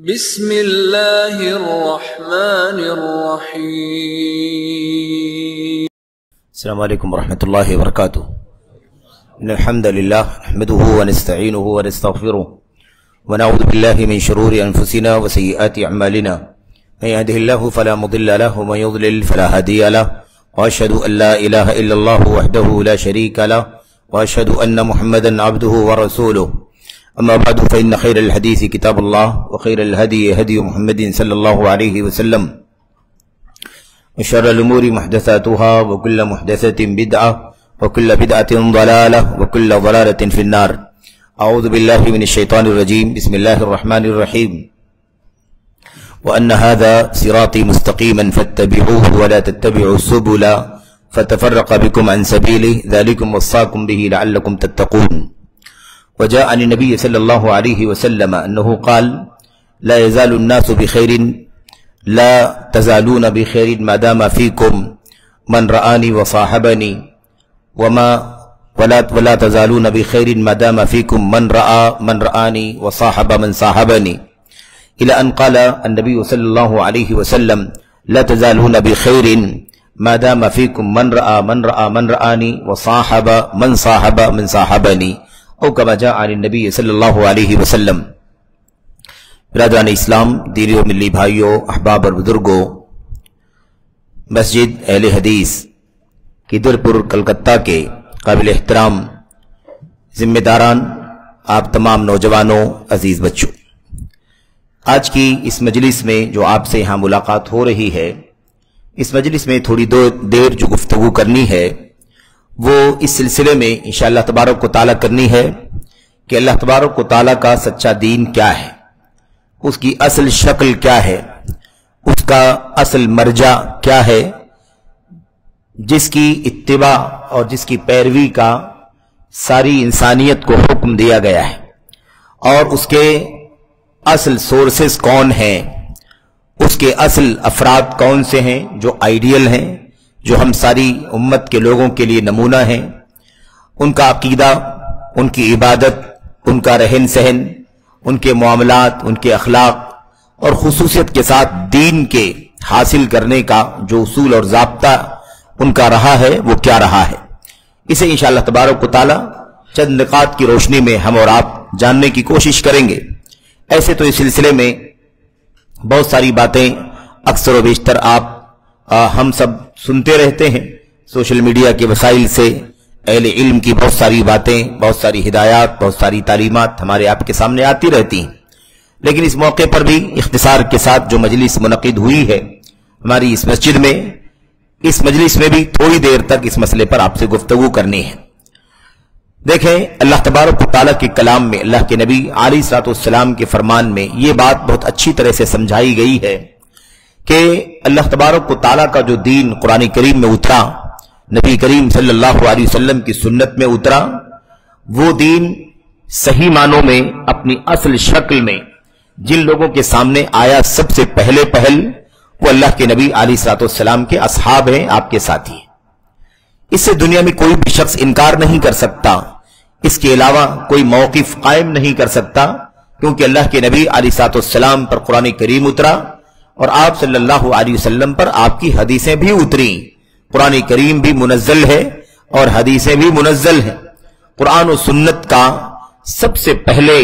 بسم اللہ الرحمن الرحیم۔ السلام علیکم ورحمۃ اللہ وبرکاتہ۔ ان الحمد للہ نحمده ونستعینه ونستغفره ونعوذ باللہ من شرور انفسنا وسیئات اعمالنا من يهده الله فلا مضل له ومن يضلل فلا هادي له واشهد ان لا اله الا الله وحده لا شريك له واشهد ان محمدا عبده ورسوله۔ اما بعد فان خير الحديث كتاب الله وخير الهدي هدي محمد صلى الله عليه وسلم وشر الامور محدثاتها وكل محدثة بدعة وكل بدعة ضلالة وكل ضلالة في النار۔ اعوذ بالله من الشيطان الرجيم، بسم الله الرحمن الرحيم۔ وان هذا صراطي مستقيما فاتبعوه ولا تتبعوا السبل فتفرق بكم عن سبيله ذلكم وصاكم به لعلكم تتقون۔ وجاء عن النبي صلى الله عليه وسلم أنه قال: لا يزال الناس بخير لا تزالون بخير ما دام فيكم من رآني وصاحبني ولا تزالون بخير ما دام فيكم من رآني وصاحب من صاحبني، إلى أن قال النبي صلى الله عليه وسلم: لا تزالون بخير ما دام فيكم من رآني وصاحب من صاحبني، او کما جاء عن النبی صلی اللہ علیہ وسلم۔ برادران اسلام، دینی و ملی بھائیوں، احباب اور بزرگوں، مسجد اہل حدیث قدرپور کلکتہ کے قابل احترام ذمہ داران، آپ تمام نوجوانوں، عزیز بچوں، آج کی اس مجلس میں جو آپ سے یہاں ملاقات ہو رہی ہے، اس مجلس میں تھوڑی دیر جو گفتگو کرنی ہے وہ اس سلسلے میں انشاءاللہ تبارک و تعالیٰ کرنی ہے کہ اللہ تبارک و تعالیٰ کا سچا دین کیا ہے، اس کی اصل شکل کیا ہے، اس کا اصل مرجع کیا ہے، جس کی اتباع اور جس کی پیروی کا ساری انسانیت کو حکم دیا گیا ہے، اور اس کے اصل سورسز کون ہیں، اس کے اصل افراد کون سے ہیں جو آئیڈیل ہیں، جو ہم ساری امت کے لوگوں کے لیے نمونہ ہیں، ان کا عقیدہ، ان کی عبادت، ان کا رہن سہن، ان کے معاملات، ان کے اخلاق، اور خصوصیت کے ساتھ دین کے حاصل کرنے کا جو اصول اور ضابطہ ان کا رہا ہے وہ کیا رہا ہے، اسے انشاءاللہ تبارک و تعالی چند نقاط کی روشنی میں ہم اور آپ جاننے کی کوشش کریں گے۔ ایسے تو اس سلسلے میں بہت ساری باتیں اکثر و بیشتر ہم سب سنتے رہتے ہیں، سوشل میڈیا کے وسائل سے اہل علم کی بہت ساری باتیں، بہت ساری ہدایات، بہت ساری تعلیمات ہمارے آپ کے سامنے آتی رہتی ہیں، لیکن اس موقع پر بھی اختصار کے ساتھ جو مجلس منعقد ہوئی ہے ہماری اس مسجد میں، اس مجلس میں بھی تھوڑی دیر تک اس مسئلے پر آپ سے گفتگو کرنی ہے۔ دیکھیں، اللہ تبارک و تعالیٰ کے کلام میں، اللہ کے نبی علیہ الصلوۃ والسلام کے فرمان میں یہ بات بہت اچھی طرح سے سمجھائی گئی ہے کہ اللہ تبارک و تعالیٰ کا جو دین قرآن کریم میں اترا، نبی کریم صلی اللہ علیہ وسلم کی سنت میں اترا، وہ دین صحیح معنوں میں اپنی اصل شکل میں جن لوگوں کے سامنے آیا سب سے پہلے وہ اللہ کے نبی علیہ الصلوۃ والسلام کے اصحاب ہیں، آپ کے ساتھی ہیں۔ اس سے دنیا میں کوئی بھی شخص انکار نہیں کر سکتا، اس کے علاوہ کوئی موقف قائم نہیں کر سکتا، کیونکہ اللہ کے نبی علیہ الصلوۃ والسلام پر قرآن کریم اترا اور آپ صلی اللہ علیہ وسلم پر آپ کی حدیثیں بھی اتری، قرآن کریم بھی منزل ہے اور حدیثیں بھی منزل ہیں۔ قرآن و سنت کا سب سے پہلے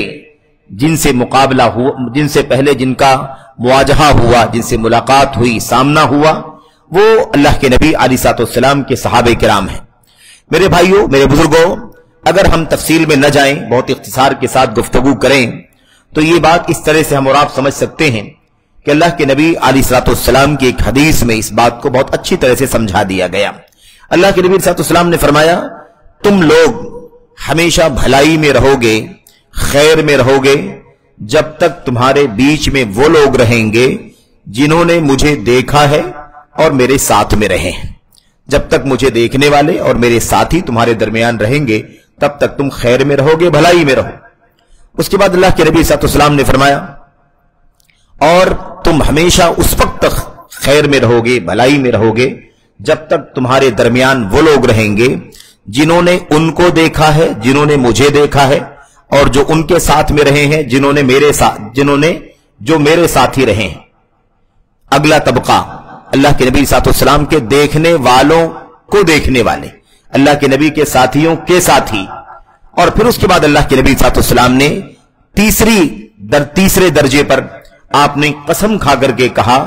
جن سے مقابلہ ہوا، جن کا مواجہہ ہوا، جن سے ملاقات ہوئی، سامنا ہوا، وہ اللہ کے نبی علیہ الصلوۃ والسلام کے صحابہ کرام ہیں۔ میرے بھائیوں، میرے بزرگوں، اگر ہم تفصیل میں نہ جائیں، بہت اختصار کے ساتھ گفتگو کریں تو یہ بات اس طرح سے ہم اور آپ سمجھ سکتے ہیں کہ اللہ کے نبی علیہ الصلوۃ والسلام کی ایک حدیث میں اس بات کو بہت اچھی طرح سے سمجھا دیا گیا۔ اللہ کے نبی علیہ الصلوۃ والسلام نے فرمایا، تم لوگ ہمیشہ بھلائی میں رہو گے، خیر میں رہو گے، جب تک تمہارے بیچ میں وہ لوگ رہیں گے جنہوں نے مجھے دیکھا ہے اور میرے ساتھ میں رہے ہیں۔ جب تک مجھے دیکھنے والے اور میرے ساتھی تمہارے درمیان رہیں گے تب تک تم خیر میں رہو گے، بھلائی میں رہو۔ اس کے بعد اللہ کے نبی علیہ الصلوۃ والسلام نے فرمایا، اور تم ہمیشہ اس وقت تک خیر میں رہو گے، بھلائی میں رہو گے، جب تک تمہارے درمیان وہ لوگ رہیں گے جنہوں نے ان کو دیکھا ہے، جنہوں نے مجھے دیکھا ہے، اور جو ان کے ساتھ میں رہے ہیں جنہوں نے जो मेरे साथी रहे हैं। अगला तबका अल्लाह के नबी सल्लल्लाहु के देखने वालों को देखने वाले, अल्लाह के नबी के साथियों के साथी। और फिर उसके बाद अल्लाह के नबी सल्लल्लाहु ने तीसरे दर्जे पर आपने कसम खा करके कहा,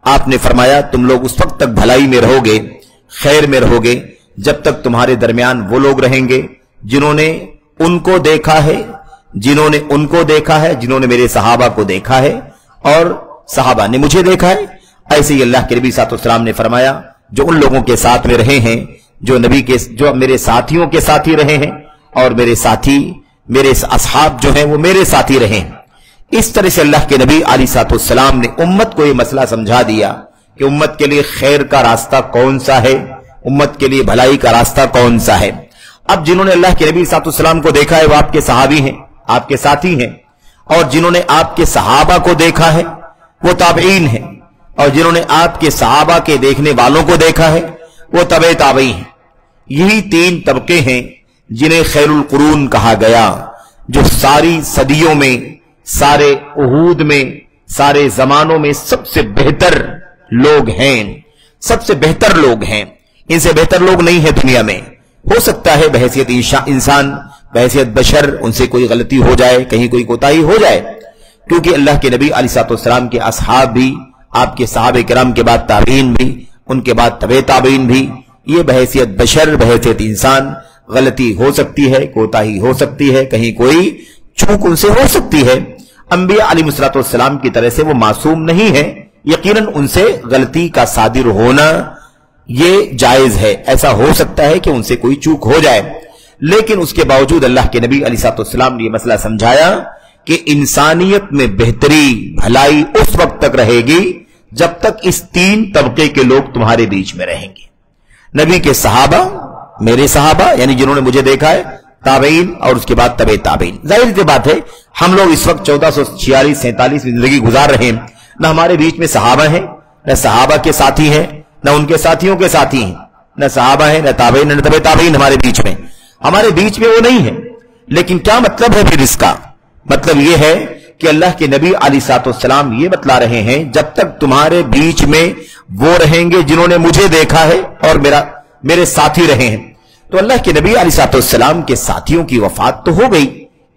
आपने फरमाया तुम लोग उस वक्त तक भलाई में रहोगे, खैर में रहोगे, जब तक तुम्हारे दरमियान वो लोग रहेंगे जिन्होंने उनको देखा है, जिन्होंने मेरे सहाबा को देखा है और सहाबा ने मुझे देखा है। ऐसे ही अल्लाह के नबी सल्लल्लाहु अलैहि वसल्लम ने फरमाया जो उन लोगों के साथ में रहे हैं जो मेरे साथियों के साथी रहे हैं, और मेरे असहाब जो हैं वो मेरे साथी रहे हैं। इस तरह से अल्लाह के नबी अलैहि सलाम ने उम्मत को यह मसला समझा दिया कि उम्मत के लिए खैर का रास्ता कौन सा है, उम्मत के लिए भलाई का रास्ता कौन सा है। अब जिन्होंने अल्लाह के नबी सल्लल्लाहु अलैहि वसल्लम को देखा है वो आपके सहाबी हैं, आपके साथी हैं, और जिन्होंने आपके सहाबा को देखा है वो ताबईन हैं, और जिन्होंने आपके सहाबा के देखने वालों को देखा है वो तबे ताबई हैं। यही 3 तबके हैं जिन्हें खैरुल कुरून कहा गया, जो सारी सदियों में, सारे उहूद में, सारे जमानों में सबसे बेहतर लोग हैं, सबसे बेहतर लोग हैं। इनसे बेहतर लोग नहीं है दुनिया में। हो सकता है बहैसियत इंसान, बहैसियत बशर उनसे कोई गलती हो जाए, कहीं कोई कोताही हो जाए, क्योंकि अल्लाह के नबी अलैहिस्सलाम के असहाब भी, आपके सहाबे किराम के बाद ताबईन भी, उनके बाद तबे ताबईन भी, ये बहैसियत बशर, बहैसियत इंसान गलती हो सकती है, कोताही हो सकती है, कहीं कोई चूक उनसे हो सकती है। अंबिया अलैहिस्सलाम की तरह से वो मासूम नहीं है, यकीनन उनसे गलती का सादिर होना ये जायज है, ऐसा हो सकता है कि उनसे कोई चूक हो जाए, लेकिन उसके बावजूद अल्लाह के नबी अलैहिस्सलाम ने यह मसला समझाया कि इंसानियत में बेहतरी, भलाई उस वक्त तक रहेगी जब तक इस 3 तबके के लोग तुम्हारे बीच में रहेंगे। नबी के सहाबा, मेरे सहाबा यानी जिन्होंने मुझे देखा है, ताबईन, और उसके बाद तबे ताबईन। जाहिर सी बात है हम लोग इस वक्त 1446-47 में जिंदगी गुजार रहे हैं, न हमारे बीच में सहाबा हैं, न सहाबा के साथी हैं, न उनके साथियों के साथी हैं, न सहाबा हैं, न ताबईन, न तबे ताबईन हमारे बीच में वो नहीं है। लेकिन क्या मतलब है फिर इसका? मतलब यह है कि अल्लाह के नबी अलैहिस्सलाम ये बतला रहे हैं जब तक तुम्हारे बीच में वो रहेंगे जिन्होंने मुझे देखा है और मेरे साथी रहे हैं। तो अल्लाह के नबी अलैहिस्सलाम के साथियों की वफात तो हो गई,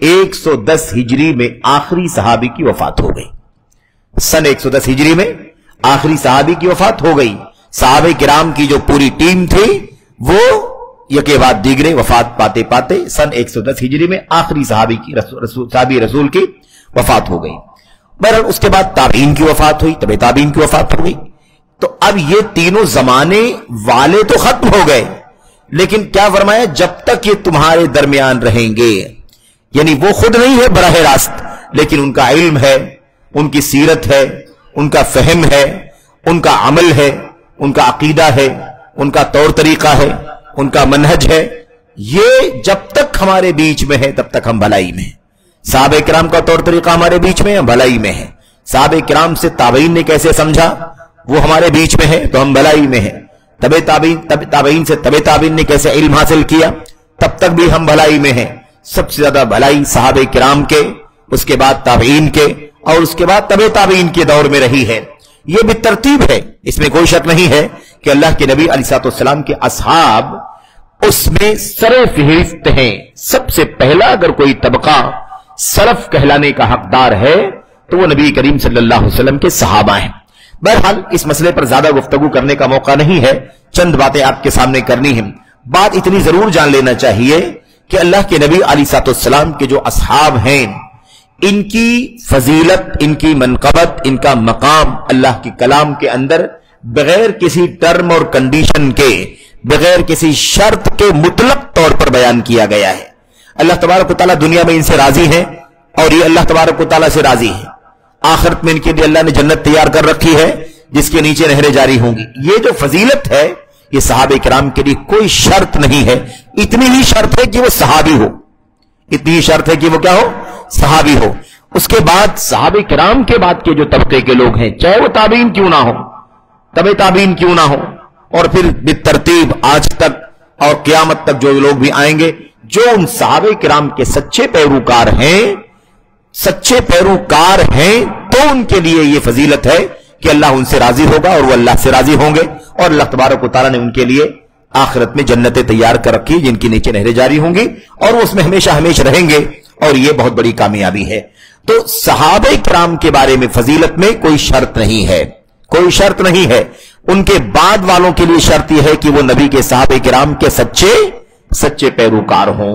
110 हिजरी में आखिरी सहाबी की वफात हो गई। सन 110 हिजरी में आखिरी सहाबी की वफात हो गई। सहाबे किराम की जो पूरी टीम थी वो यके बाद दीगरे वफात पाते पाते सन 110 हिजरी में आखिरी सहाबी रसूल की वफात हो गई। बहरहाल उसके बाद ताबीन की वफात हुई, तबे ताबीन की वफात हो गई। तो अब ये तीनों जमाने वाले तो खत्म हो गए, लेकिन क्या फरमाया, जब तक ये तुम्हारे दरमियान रहेंगे, यानी वो खुद नहीं है बराह रास्त, लेकिन उनका इल्म है, उनकी सीरत है, उनका फहम है, उनका अमल है, उनका अकीदा है, उनका तौर तरीका है, उनका मनहज है। ये जब तक हमारे बीच में है तब तक हम भलाई में हैं। साहबे किराम का तौर तरीका हमारे बीच में हम भलाई में है। साहबे किराम से ताबईन ने कैसे समझा, वो हमारे बीच में है तो हम भलाई में हैं। तबे ताबईन से तबे ताबईन ने कैसे इल्म हासिल किया, तब तक भी हम भलाई में हैं। सबसे ज्यादा भलाई साहबे किराम के, उसके बाद ताबईन के, और उसके बाद तबे ताबईन के दौर में रही है। यह भी तरतीब है, इसमें कोई शक नहीं है कि अल्लाह के नबी अलैहिस्सलाम के असहाब उसमें सरे फहरिस्त हैं। सबसे पहला अगर कोई तबका सलफ कहलाने का हकदार है तो वो नबी करीम सल्लल्लाहु अलैहि वसल्लम के सहाबा हैं। बहरहाल इस मसले पर ज्यादा गुफ्तगू करने का मौका नहीं है, चंद बातें आपके सामने करनी है। बात इतनी जरूर जान लेना चाहिए कि अल्लाह के नबी अलैहिस्सलाम के जो असहाब हैं, इनकी फजीलत, इनकी मनकबत, इनका मकाम अल्लाह के कलाम के अंदर बगैर किसी टर्म और कंडीशन के, बगैर किसी शर्त के मुतलक तौर पर बयान किया गया है। अल्लाह तबारक व तआला दुनिया में इनसे राजी है और ये अल्लाह तबारक व तआला से राजी है। आखिरत में इनके लिए अल्लाह ने जन्नत तैयार कर रखी है जिसके नीचे नहरें जारी होंगी। ये जो फजीलत है ये सहाबे किराम के लिए कोई शर्त नहीं है, इतनी ही शर्त है कि वो सहाबी हो, इतनी ही शर्त है कि वो क्या हो, सहाबी हो। उसके बाद सहाबे किराम के बाद के जो तबके के लोग हैं, चाहे वो ताबीन क्यों ना हो, तबे ताबीन क्यों ना हो, और फिर बितरतीब आज तक और क़यामत तक जो लोग भी आएंगे, जो उन सहाबे किराम के सच्चे पैरोकार हैं, तो तो उनके लिए ये फजीलत है कि अल्लाह उनसे राजी होगा और वो अल्लाह से राजी होंगे, और अल्लाह तबारक व तआला ने उनके लिए आखिरत में जन्नतें तैयार कर रखी जिनकी नीचे नहरें जारी होंगी और वो उसमें हमेशा हमेशा रहेंगे, और ये बहुत बड़ी कामयाबी है। तो सहाबे किराम के बारे में फजीलत में कोई शर्त नहीं है, कोई शर्त नहीं है। उनके बाद वालों के लिए शर्त यह है कि वो नबी के सहाबे किराम के सच्चे सच्चे पैरोकार हों।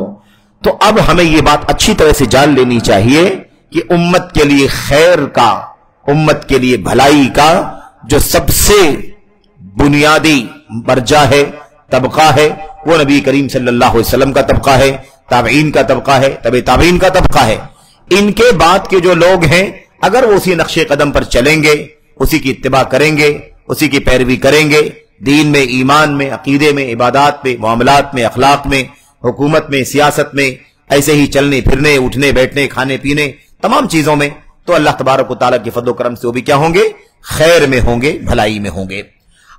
तो अब हमें यह बात अच्छी तरह से जान लेनी चाहिए कि उम्मत के लिए खैर का, उम्मत के लिए भलाई का जो सबसे बुनियादी मर्जा है, तबका है, वो नबी करीम सल्लल्लाहु अलैहि वसल्लम का तबका है, ताबईन का तबका है, तबे ताबईन का तबका है। इनके बाद के जो लोग हैं अगर वो उसी नक्शे कदम पर चलेंगे, उसी की इत्तिबा करेंगे, उसी की पैरवी करेंगे, दीन में, ईमान में, अकीदे में, इबादात में, मामलात में, अखलाक में, हुकूमत में, सियासत में, ऐसे ही चलने फिरने, उठने बैठने, खाने पीने, तमाम चीजों में, तो अल्लाह तबारक व तआला के फज़्ल व करम से वो भी क्या होंगे, खैर में होंगे, भलाई में होंगे।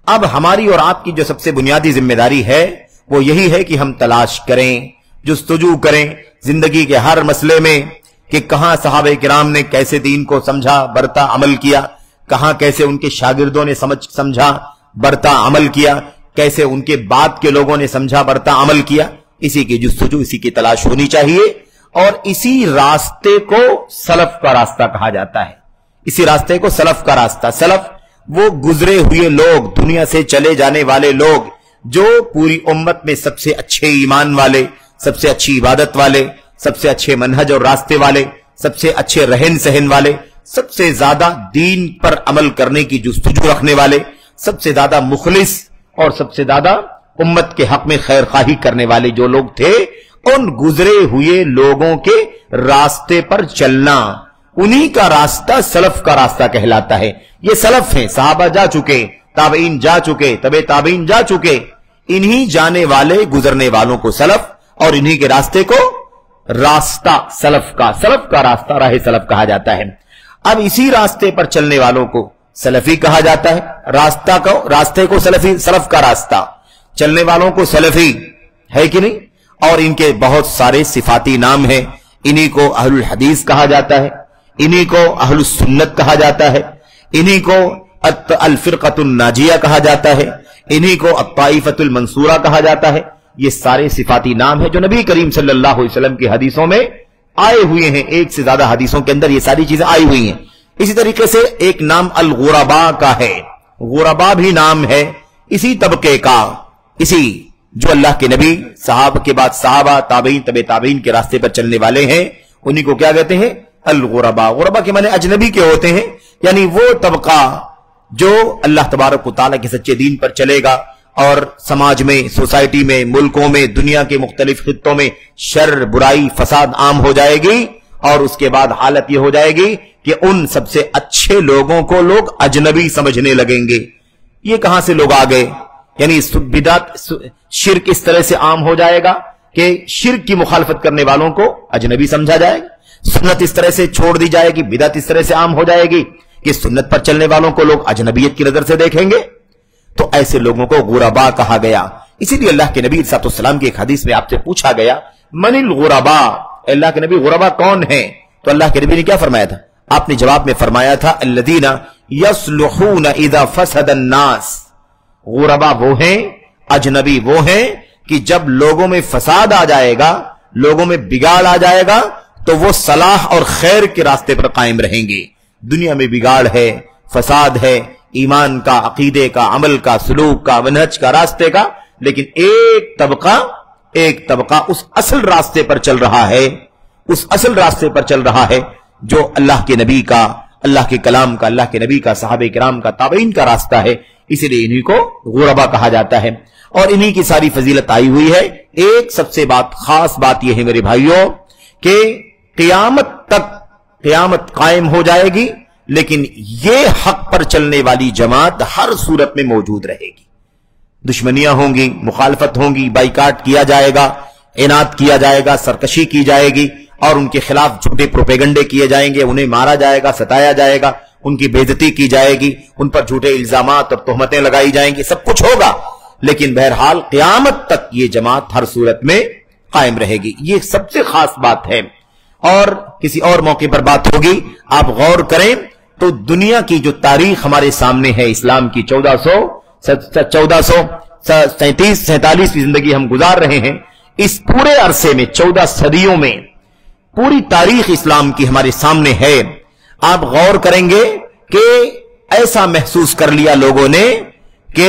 अब हमारी और आपकी जो सबसे बुनियादी जिम्मेदारी है वो यही है कि हम तलाश करें, जुस्तजू करें जिंदगी के हर मसले में कि कहां सहाबे किराम ने कैसे दीन को समझा, बरता, अमल किया, कहां कैसे उनके शागिर्दों ने समझा, बरता, अमल किया, कैसे उनके बाद के लोगों ने समझा, बरता, अमल किया। इसी की जुस्तजू, इसी की तलाश होनी चाहिए, और इसी रास्ते को सलफ का रास्ता कहा जाता है। इसी रास्ते को सलफ का रास्ता, सलफ वो गुजरे हुए लोग, दुनिया से चले जाने वाले लोग जो पूरी उम्मत में सबसे अच्छे ईमान वाले, सबसे अच्छी इबादत वाले, सबसे अच्छे मनहज और रास्ते वाले, सबसे अच्छे रहन सहन वाले, सबसे ज्यादा दीन पर अमल करने की जुस्तजू रखने वाले, सबसे ज्यादा मुखलिस और सबसे ज्यादा उम्मत के हक में खैर खाही करने वाले जो लोग थे, उन गुजरे हुए लोगों के रास्ते पर चलना, उन्हीं का रास्ता सलफ का रास्ता कहलाता है। ये सलफ हैं, सहाबा जा चुके, ताबईन जा चुके, तबे ताबईन जा चुके, इन्हीं जाने वाले गुजरने वालों को सलफ, और इन्हीं के रास्ते को रास्ता सलफ का रास्ता, राह सलफ कहा जाता है। अब इसी रास्ते पर चलने वालों को सलफी कहा जाता है, रास्ते को सलफी, सलफ का रास्ता, चलने वालों को सलफी, है कि नहीं। और इनके बहुत सारे सिफाती नाम हैं। इन्हीं को अहलुल हदीस कहा जाता है, इन्हीं को अहलुस सुन्नत कहा जाता है, इन्हीं को अल फिरकतुन नाजिया कहा जाता है, इन्हीं को अत्ताइफतुल मंसूरा कहा जाता है। ये सारे सिफाती नाम हैं जो नबी करीम सल्लल्लाहु अलैहि वसल्लम की हदीसों में आए हुए हैं। एक से ज्यादा हदीसों के अंदर ये सारी चीजें आई हुई हैं। इसी तरीके से एक नाम अल गुरबा का है, गुरबा भी नाम है इसी तबके का, इसी जो अल्लाह के नबी, साहब के बाद साहबा, ताबईन, तबे ताबईन के रास्ते पर चलने वाले हैं, उन्हीं को क्या कहते हैं, अल गुरबा। गुरबा के माने अजनबी के होते हैं, यानी वो तबका जो अल्लाह तबारक व तआला के सच्चे दीन पर चलेगा और समाज में, सोसाइटी में, मुल्कों में, दुनिया के मुख्तलिफ खित्तों में शर, बुराई, फसाद आम हो जाएगी, और उसके बाद हालत यह हो जाएगी कि उन सबसे अच्छे लोगों को लोग अजनबी समझने लगेंगे। ये कहां से लोग आ गए, यानी बिदअत, शिर्क इस तरह से आम हो जाएगा कि शिर्क की मुखालफत करने वालों को अजनबी समझा जाएगा, सुन्नत इस तरह से छोड़ दी जाएगी, बिदअत इस तरह से आम हो जाएगी कि सुन्नत पर चलने वालों को लोग अजनबियत की नजर से देखेंगे। तो ऐसे लोगों को गुरबा कहा गया। इसीलिए अल्लाह के नबी सल्लल्लाहु की एक हदीस में आपसे पूछा गया, मनिल गुरबा, अल्लाह के नबी गुरबा कौन है? तो अल्लाह के नबी ने क्या फरमाया था? आपने जवाब में फरमाया था, अल्लदीना यस्लुहूना इज़ा फसदन नास। गुरबा वो हैं, अजनबी वो हैं कि जब लोगों में फसाद आ जाएगा, लोगों में बिगाड़ आ जाएगा, तो वो सलाह और खैर के रास्ते पर कायम रहेंगे। दुनिया में बिगाड़ है, फसाद है, ईमान का, अकीदे का, अमल का, सलूक का, मनहज का, रास्ते का, लेकिन एक तबका उस असल रास्ते पर चल रहा है, उस असल रास्ते पर चल रहा है जो अल्लाह के नबी का, अल्लाह के कलाम का, अल्लाह के नबी का, सहाबे किराम का, ताबईन का रास्ता है। इसीलिए इन्हीं को गुरबा कहा जाता है, और इन्हीं की सारी फजीलत आई हुई है। एक सबसे खास बात यह है मेरे भाइयों कि क़यामत तक क़यामत कायम हो जाएगी, लेकिन यह हक पर चलने वाली जमात हर सूरत में मौजूद रहेगी। दुश्मनियां होंगी, मुखालफत होंगी, बाइकाट किया जाएगा, इनात किया जाएगा, सरकशी की जाएगी, और उनके खिलाफ झूठे प्रोपेगंडे किए जाएंगे, उन्हें मारा जाएगा, सताया जाएगा, उनकी बेइज्जती की जाएगी, उन पर झूठे इल्जामात और तोहमतें लगाई जाएंगी, सब कुछ होगा। लेकिन बहरहाल क़यामत तक ये जमात हर सूरत में कायम रहेगी। ये सबसे खास बात है, और किसी और मौके पर बात होगी। आप गौर करें तो दुनिया की जो तारीख हमारे सामने है, इस्लाम की 1437-47वीं जिंदगी हम गुजार रहे हैं, इस पूरे अरसे में 14 सदियों में पूरी तारीख इस्लाम की हमारे सामने है। आप गौर करेंगे कि ऐसा महसूस कर लिया लोगों ने कि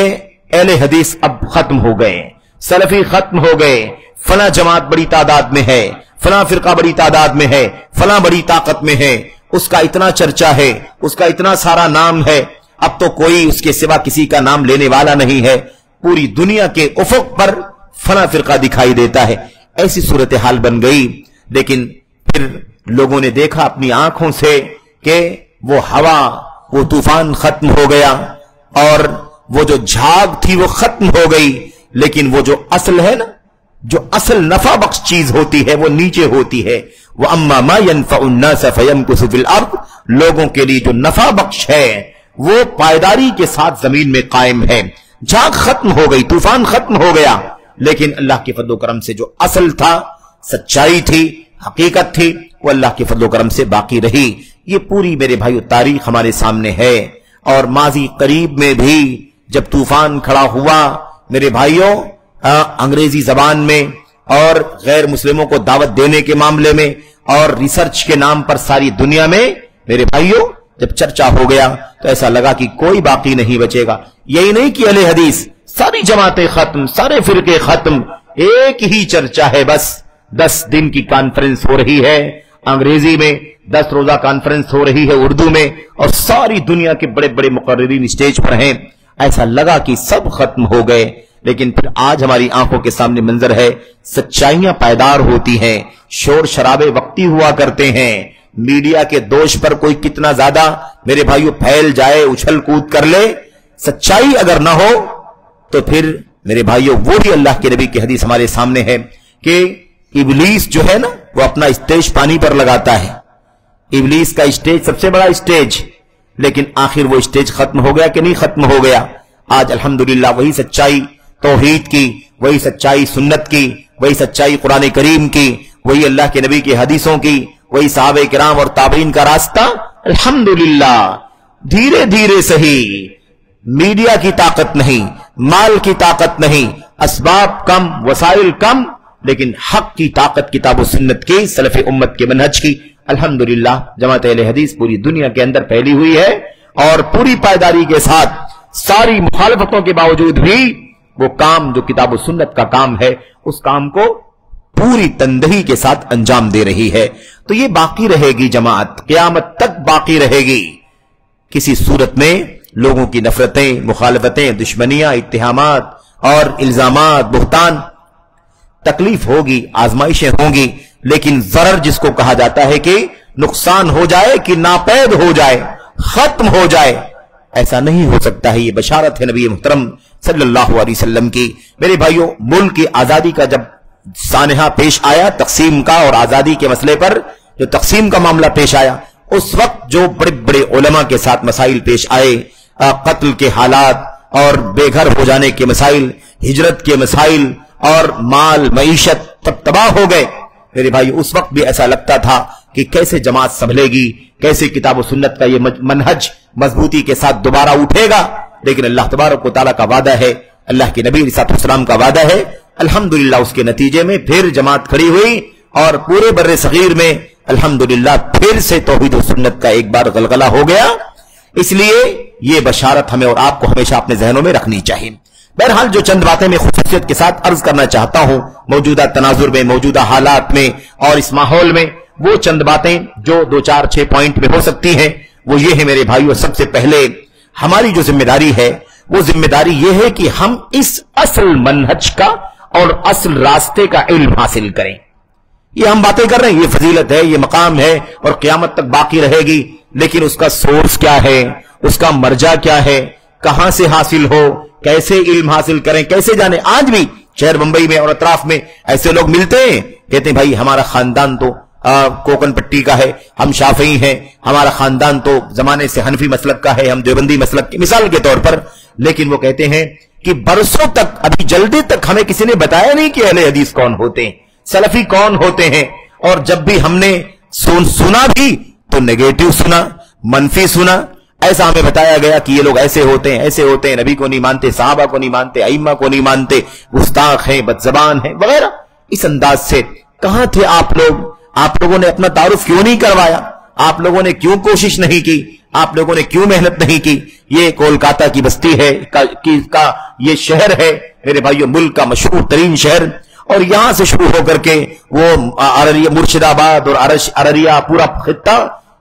अहले हदीस अब खत्म हो गए, सलफी खत्म हो गए, फला जमात बड़ी तादाद में है, फला फिरका बड़ी तादाद में है, फला बड़ी ताकत में है, उसका इतना चर्चा है, उसका इतना सारा नाम है, अब तो कोई उसके सिवा किसी का नाम लेने वाला नहीं है, पूरी दुनिया के उफक पर फला फिरका दिखाई देता है। ऐसी सूरत हाल बन गई। लेकिन फिर लोगों ने देखा अपनी आंखों से कि वो हवा, वो तूफान खत्म हो गया और वो जो झाग थी वो खत्म हो गई। लेकिन वो जो असल है ना, जो असल नफा बख्श चीज होती है वो नीचे होती है। वो अम्मा मा यनफउन्नास फयमकुसु फिल अर्द, लोगों के लिए जो नफा बख्श है वो पायदारी के साथ जमीन में कायम है। झाग खत्म हो गई, तूफान खत्म हो गया, लेकिन अल्लाह के फضل करम से जो असल था, सच्चाई थी, हकीकत थी, वो अल्लाह के फضل करम से बाकी रही। ये पूरी मेरे भाइयों तारीख हमारे सामने है। और माजी करीब में भी जब तूफान खड़ा हुआ मेरे भाइयों, अंग्रेजी जबान में और गैर मुस्लिमों को दावत देने के मामले में और रिसर्च के नाम पर सारी दुनिया में मेरे भाइयों जब चर्चा हो गया तो ऐसा लगा कि कोई बाकी नहीं बचेगा। यही नहीं कि अहले हदीस, सारी जमातें खत्म, सारे फिरके खत्म, एक ही चर्चा है बस। 10 दिन की कॉन्फ्रेंस हो रही है अंग्रेजी में, 10 रोजा कॉन्फ्रेंस हो रही है उर्दू में, और सारी दुनिया के बड़े बड़े मुकर्रिरीन स्टेज पर हैं। ऐसा लगा कि सब खत्म हो गए। लेकिन फिर आज हमारी आंखों के सामने मंजर है, सच्चाइयां पायदार होती हैं, शोर शराबे वक्ती हुआ करते हैं। मीडिया के दोष पर कोई कितना ज्यादा मेरे भाइयों फैल जाए, उछल कूद कर ले, सच्चाई अगर ना हो तो फिर मेरे भाइयों वो भी अल्लाह के नबी की हदीस हमारे सामने है कि इब्लीस जो है ना, वो अपना स्टेज पानी पर लगाता है। इब्लीस का स्टेज सबसे बड़ा स्टेज, लेकिन आखिर वो स्टेज खत्म हो गया कि नहीं खत्म हो गया? आज अल्हम्दुलिल्लाह वही सच्चाई तौहीद की, वही सच्चाई सुन्नत की, वही सच्चाई कुरान करीम की, वही अल्लाह के नबी की हदीसों की, वही सहाबे किराम और ताबईन का रास्ता अल्हम्दुलिल्लाह धीरे धीरे सही। मीडिया की ताकत नहीं, माल की ताकत नहीं, असबाब कम, वसाइल कम, लेकिन हक की ताकत किताब और सुन्नत की, सलफ उम्मत के मनहज की अल्हम्दुलिल्लाह जमात अहले हदीस पूरी दुनिया के अंदर फैली हुई है। और पूरी पायदारी के साथ, सारी मुखालफतों के बावजूद भी वो काम जो किताब और सुन्नत का काम है, उस काम को पूरी तंदही के साथ अंजाम दे रही है। तो ये बाकी रहेगी जमात, क़यामत तक बाकी रहेगी। किसी सूरत में लोगों की नफरतें, मुखालफतें, दुश्मनियां, इत्तिहामात और इल्जामात, बुहतान, तकलीफ होगी, आजमाइशें होंगी, लेकिन जरर जिसको कहा जाता है कि नुकसान हो जाए, कि नापैद हो जाए, खत्म हो जाए, ऐसा नहीं हो सकता है। ये बशारत है नबी मुहतरम सल्लल्लाहु अलैहि वसल्लम की। मेरे भाइयों, मुल्क की आजादी का जब सानहा पेश आया, तकसीम का और आजादी के मसले पर जो तकसीम का मामला पेश आया, उस वक्त जो बड़े बड़े उलमा के साथ मसाइल पेश आए, कत्ल के हालात और बेघर हो जाने के मसाइल, हिजरत के मसाइल और माल मईशत तब तबाह हो गए। मेरे भाई, उस वक्त भी ऐसा लगता था कि कैसे जमात संभलेगी, कैसे किताब और सुन्नत का ये मनहज मजबूती के साथ दोबारा उठेगा। लेकिन अल्लाह तबारक व तआला का वादा है, अल्लाह के नबी अलैहिस्सलाम का वादा है, अल्हम्दुलिल्लाह उसके नतीजे में फिर जमात खड़ी हुई और पूरे बर्रे सगीर में अल्हम्दुलिल्लाह फिर से तौहीद और सुन्नत का एक बार गलगला हो गया। इसलिए ये बशारत हमें और आपको हमेशा अपने जहनों में रखनी चाहिए। बहरहाल जो चंद बातें मैं खुसूसियत के साथ अर्ज करना चाहता हूं मौजूदा तनाजुर में, मौजूदा हालात में और इस माहौल में, वो चंद बातें जो 2, 4, 6 पॉइंट में हो सकती हैं, वो ये है मेरे भाइयों, सबसे पहले हमारी जो जिम्मेदारी है वो जिम्मेदारी ये है कि हम इस असल मनहज का और असल रास्ते का इल्म हासिल करें। ये हम बातें कर रहे हैं, ये फजीलत है, ये मकाम है और क़यामत तक बाकी रहेगी, लेकिन उसका सोर्स क्या है, उसका मर्जा क्या है, कहां से हासिल हो, कैसे इल्म हासिल करें, कैसे जाने। आज भी शहर मुंबई में और अतराफ में ऐसे लोग मिलते हैं, कहते हैं भाई हमारा खानदान तो कोकन पट्टी का है, हम शाफई हैं, हमारा खानदान तो जमाने से हनफी मसलक का है, हम देवबंदी मसलक की, मिसाल के तौर पर। लेकिन वो कहते हैं कि बरसों तक, अभी जल्दी तक हमें किसी ने बताया नहीं कि अहले हदीस कौन होते हैं, सलफी कौन होते हैं। और जब भी हमने सुना भी तो नेगेटिव सुना, मनफी सुना, ऐसा हमें बताया गया कि ये लोग ऐसे होते हैं, नबी को नहीं मानते, सहाबा को नहीं मानते, अइम्मा को नहीं मानते, गुस्ताख हैं, बदजबान हैं वगैरह। इस अंदाज से कहां थे आप लोग? आप लोगों ने अपना तारुफ क्यों नहीं करवाया? आप लोगों ने क्यों कोशिश नहीं की? आप लोगों ने क्यों मेहनत नहीं की? ये कोलकाता की बस्ती है का ये शहर है मेरे भाइयों, मुल्क का मशहूर तरीन शहर, और यहां से शुरू होकर के वो अररिया, मुर्शिदाबाद और अररिया पूरा खित्ता,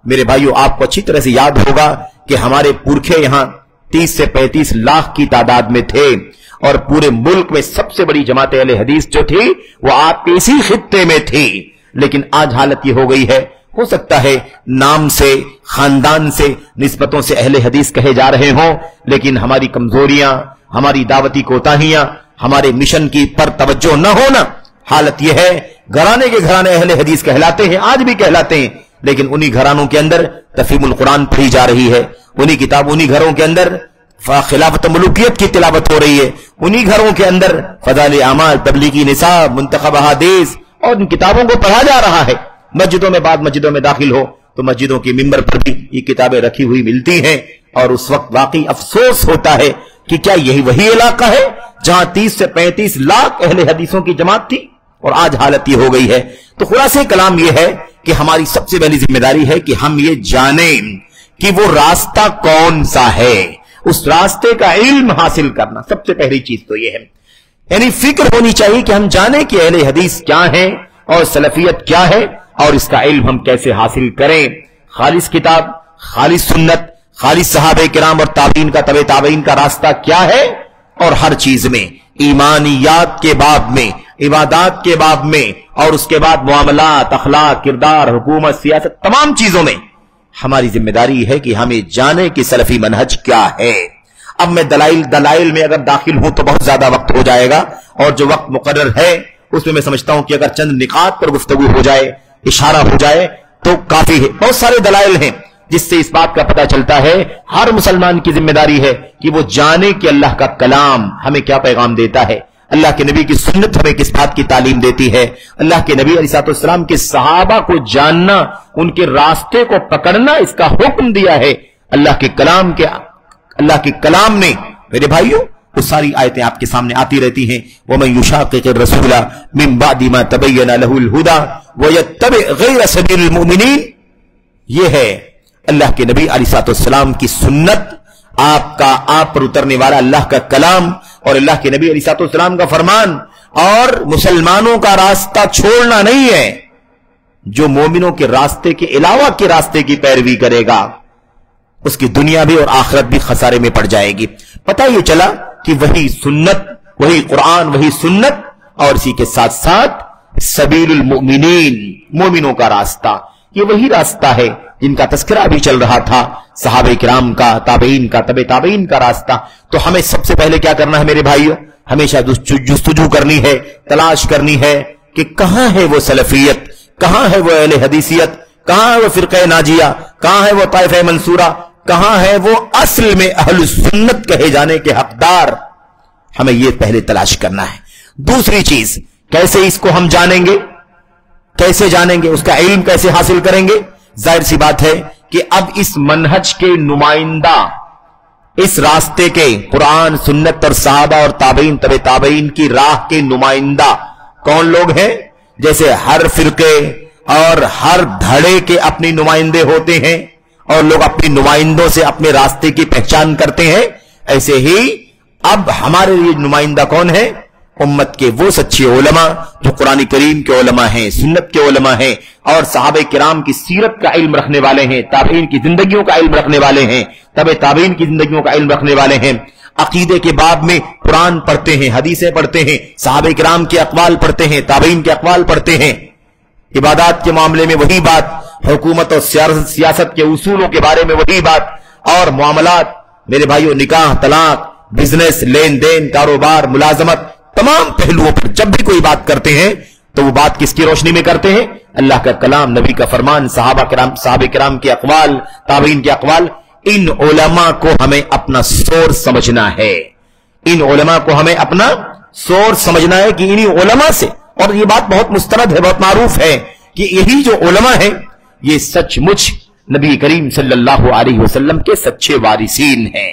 मेरे भाइयों आपको अच्छी तरह से याद होगा कि हमारे पुरखे यहां 30 से 35 लाख की तादाद में थे, और पूरे मुल्क में सबसे बड़ी जमात अहले हदीस जो थी वो आपके इसी खित्ते में थी। लेकिन आज हालत ये हो गई है, हो सकता है नाम से, खानदान से, निस्बतों से अहले हदीस कहे जा रहे हों, लेकिन हमारी कमजोरियां, हमारी दावती कोताहियां, हमारे मिशन की पर तवज्जो न होना, हालत यह है घराने के घराने अहले हदीस कहलाते हैं, आज भी कहलाते हैं, लेकिन उन्हीं घरानों के अंदर तफहीमुल कुरान पढ़ी जा रही है, उन्हीं घरों के अंदर खिलाफत मुल्कियत की तिलावत हो रही है, उन्हीं घरों के अंदर फज़ाइल आमाल, तबलीगी निसाब, मुंतखब अहादीस और इन किताबों को पढ़ा जा रहा है। मस्जिदों में, बाद मस्जिदों में दाखिल हो तो मस्जिदों की मिंबर पर भी ये किताबें रखी हुई मिलती हैं, और उस वक्त वाकई अफसोस होता है कि क्या यही वही इलाका है जहां 30 से 35 लाख अहले हदीसों की जमात थी, और आज हालत ये हो गई है। तो खुलासे कलाम यह है कि हमारी सबसे पहली जिम्मेदारी है कि हम ये जानें कि वो रास्ता कौन सा है, उस रास्ते का इल्म हासिल करना सबसे पहली चीज तो ये है। यानी फिक्र होनी चाहिए कि हम जाने कि अहले हदीस क्या है और सलफियत क्या है, और इसका इल्म हम कैसे हासिल करें। खालिस किताब, खालिस सुन्नत, खालिस सहाबे किराम और ताबीन का, तबे ताबीन का रास्ता क्या है, और हर चीज में, ईमानियात के बाब में, इबादात के बाब में, और उसके बाद मुआमलात, अखलाक, किरदार, हुकूमत, सियासत, तमाम चीजों में हमारी जिम्मेदारी है कि हमें जाने कि सलफी मनहज क्या है। अब मैं दलाइल में अगर दाखिल हूं तो बहुत ज्यादा वक्त हो जाएगा, और जो वक्त मुकर्रर है उसमें मैं समझता हूं कि अगर चंद निकात पर गुफ्तगू हो जाए, इशारा हो जाए तो काफी है। बहुत सारे दलाइल हैं जिससे इस बात का पता चलता है हर मुसलमान की जिम्मेदारी है कि वो जाने कि अल्लाह का कलाम हमें क्या पैगाम देता है, अल्लाह के नबी की सुन्नत हमें किस बात की तालीम देती है, अल्लाह के नबी अलैहिस्सलाम के सहाबा को जानना, उनके रास्ते को पकड़ना, इसका हुक्म दिया है अल्लाह के कलाम ने। मेरे भाइयों, वो सारी आयतें आपके सामने आती रहती हैं। वमन युशाक़िक़िर रसूला मिन बअदि मा तबय्यन लहुल हुदा व यत्तबि गैर सबीलिल मुमिनीन, ये है अल्लाह के नबी अलैहिस्सलाम की सुन्नत, आपका आप पर उतरने वाला अल्लाह का कलाम और अल्लाह के नबी अलैहिस्सलाम का फरमान। और मुसलमानों का रास्ता छोड़ना नहीं है। जो मोमिनों के रास्ते के अलावा के रास्ते की पैरवी करेगा उसकी दुनिया भी और आखिरत भी खसारे में पड़ जाएगी। पता ये चला कि वही सुन्नत, वही कुरान, वही सुन्नत, और इसी के साथ साथ सबीलुल मुमिनीन, मोमिनों का रास्ता, ये वही रास्ता है जिनका तस्करा भी चल रहा था, सहाबे किराम का, ताबईन का, तबे ताबईन का रास्ता। तो हमें सबसे पहले क्या करना है मेरे भाइयों? हमेशा जुस्तजू करनी है, तलाश करनी है कि कहां है वो सलफियत, कहां है वो अहले हदीसियत, कहां है वो फिरक़े नाजिया, कहां है वो ताइफ़े मंसूरा, कहां है वो असल में अहल सुन्नत कहे जाने के हकदार। हमें ये पहले तलाश करना है। दूसरी चीज, कैसे इसको हम जानेंगे, कैसे जानेंगे, उसका इल्म कैसे हासिल करेंगे? जाहिर सी बात है कि अब इस मनहज के नुमाइंदा, इस रास्ते के, कुरान, सुन्नत और सहाबा और ताबईन, तबे ताबईन की राह के नुमाइंदा कौन लोग हैं? जैसे हर फिरके और हर धड़े के अपने नुमाइंदे होते हैं और लोग अपने नुमाइंदों से अपने रास्ते की पहचान करते हैं, ऐसे ही अब हमारे लिए नुमाइंदा कौन है? उम्मत के वो सच्चे उलमा जो कुरान करीम के उलमा हैं, सुन्नत के उलमा हैं, और सहाबे किराम की सीरत का इल्म रखने वाले हैं, ताबईन की जिंदगियों का इल्म रखने वाले हैं, तबे ताबईन की जिंदगियों का इल्म रखने वाले हैं। अकीदे के बाब में कुरान पढ़ते हैं, हदीसें पढ़ते हैं, सहाबे किराम के अक़वाल पढ़ते हैं, ताबईन के अक़वाल पढ़ते हैं। इबादत के मामले में वही बात, हुकूमत और सियासत के उसूलों के बारे में वही बात, और मुआमलात, मेरे भाइयों, निकाह, तलाक, बिजनेस, लेन देन, कारोबार, मुलाजमत, तमाम पहलुओं पर जब भी कोई बात करते हैं तो वो बात किसकी रोशनी में करते हैं? अल्लाह का कलाम, नबी का फरमान, सहाबे किराम के अक़वाल, ताबईन के अक़वाल। इन उलमा को हमें अपना सोर्स समझना है, इन उलमा को हमें अपना सोर्स समझना है कि इन्हीं उलमा से, और ये बात बहुत मुस्तरद है, बहुत मारूफ है कि यही जो उलमा है ये सचमुच नबी करीम सल्लल्लाहु अलैहि वसल्लम के सच्चे वारिसीन हैं।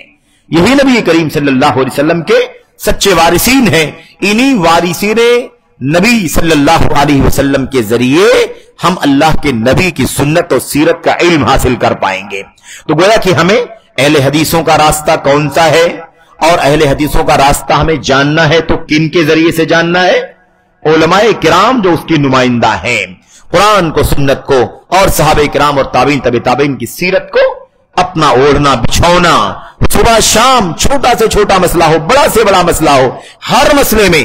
यही नबी करीम सल्लल्लाहु अलैहि वसल्लम के सच्चे वारिसीन हैं। इन्हीं वारिसीन नबी सल्लल्लाहु अलैहि वसल्लम के जरिए हम अल्लाह के नबी की सुन्नत और सीरत का इल्म हासिल कर पाएंगे। तो गोया कि हमें अहले हदीसों का रास्ता कौन सा है और अहले हदीसों का रास्ता हमें जानना है तो किन के जरिए से जानना है? उलमाए किराम जो उसकी नुमाइंदा हैं, कुरान को, सुन्नत को और सहाबे किराम और ताबीन तबे ताबीन की सीरत को अपना ओढ़ना बिछौना, सुबह शाम छोटा से छोटा मसला हो, बड़ा से बड़ा मसला हो, हर मसले में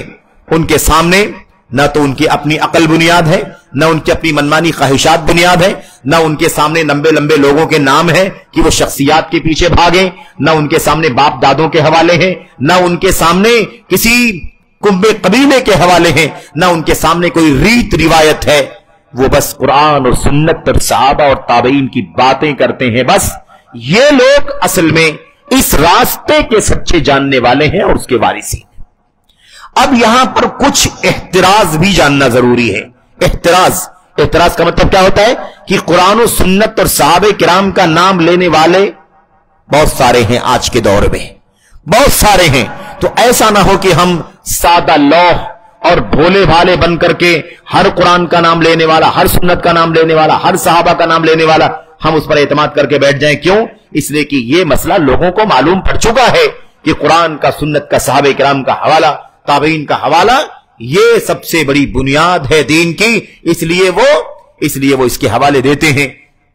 उनके सामने न तो उनकी अपनी अकल बुनियाद है, न उनकी अपनी मनमानी ख्वाहिशात बुनियाद है, न उनके सामने लंबे लंबे लोगों के नाम है कि वो शख्सियात के पीछे भागे, न उनके सामने बाप दादों के हवाले हैं, न उनके सामने किसी कुंबे कबीले के हवाले हैं, न उनके सामने कोई रीत रिवायत है। वो बस कुरान और सुन्नत और सहाबा और ताबईन की बातें करते हैं। बस ये लोग असल में इस रास्ते के सच्चे जानने वाले हैं और उसके वारिसी। अब यहां पर कुछ एहतराज भी जानना जरूरी है। एहतराज का मतलब क्या होता है कि कुरान और सुन्नत और सहाबे किराम का नाम लेने वाले बहुत सारे हैं आज के दौर में, बहुत सारे हैं। तो ऐसा ना हो कि हम सादा लौह और भोले भाले बन करके हर कुरान का नाम लेने वाला, हर सुन्नत का नाम लेने वाला, हर सहाबा का नाम लेने वाला हम उस पर एतमाद करके बैठ जाएं। क्यों? इसलिए कि यह मसला लोगों को मालूम पड़ चुका है कि कुरान का, सुन्नत का, सहाबे किराम का हवाला, ताबईन का हवाला ये सबसे बड़ी बुनियाद है दीन की, इसलिए वो इसके हवाले देते हैं।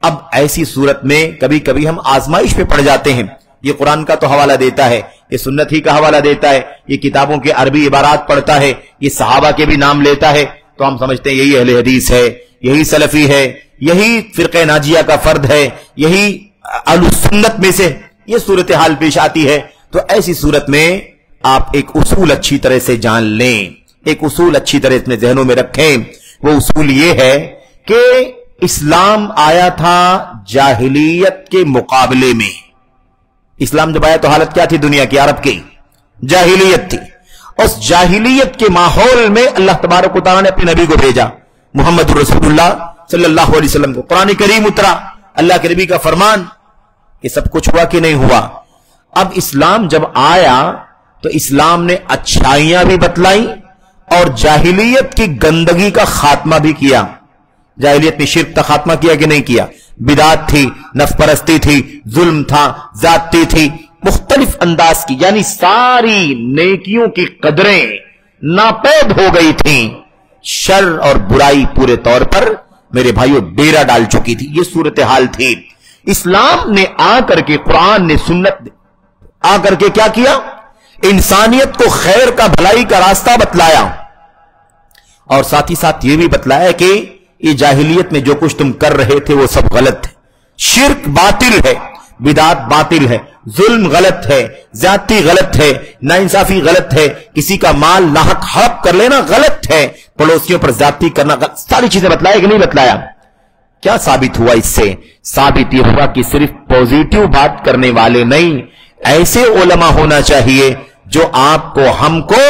अब ऐसी सूरत में कभी कभी हम आजमाइश पे पड़ जाते हैं। ये कुरान का तो हवाला देता है, ये सुन्नत ही का हवाला देता है, ये किताबों के अरबी इबारात पढ़ता है, ये सहाबा के भी नाम लेता है, तो हम समझते हैं यही अहले हदीस है, यही सलफी है, यही फिरक़े नाजिया का फर्द है, यही अहले सुन्नत में से ये सूरत हाल पेश आती है। तो ऐसी सूरत में आप एक उसूल अच्छी तरह से जान लें, एक उसूल अच्छी तरह अपने जहनों में रखें। वो उसूल ये है कि इस्लाम आया था जाहिलियत के मुकाबले में। इस्लाम जब आया तो हालत क्या थी दुनिया की? अरब की जाहिलियत थी। उस जाहिलियत के माहौल में अल्लाह तबारक व तआला ने अपने नबी को भेजा, मोहम्मद रसूलुल्लाह सल्लल्लाहु अलैहि वसल्लम को। कुरान करीम उतरा, अल्लाह के नबी का फरमान। ये सब कुछ हुआ कि नहीं हुआ? अब इस्लाम जब आया तो इस्लाम ने अच्छाइयां भी बतलाई और जाहिलियत की गंदगी का खात्मा भी किया। जाहिलियत ने शिर्क का खात्मा किया कि नहीं किया? बिदात थी, नफपरस्ती थी, जुल्म था, जाती थी, मुख्तलिफ अंदाज की, यानी सारी नेकियों की कदरें नापैद हो गई थी। शर और बुराई पूरे तौर पर मेरे भाइयों डेरा डाल चुकी थी। यह सूरत हाल थी। इस्लाम ने आकर के, कुरान ने, सुन्नत ने आकर के क्या किया? इंसानियत को खैर का, भलाई का रास्ता बतलाया और साथ ही साथ यह भी बतलाया कि ये जाहिलियत में जो कुछ तुम कर रहे थे वो सब गलत है। शिर्क बातिल है, बिदात बातिल है, जुल्म गलत है, ज्यादती गलत है, नाइंसाफी गलत है, किसी का माल नाहक हड़प कर लेना गलत है, पड़ोसियों पर ज्यादती करना गलत। सारी चीजें बतलाया कि नहीं बतलाया? क्या साबित हुआ इससे? साबित यह हुआ कि सिर्फ पॉजिटिव बात करने वाले नहीं, ऐसे उलमा होना चाहिए जो आपको, हमको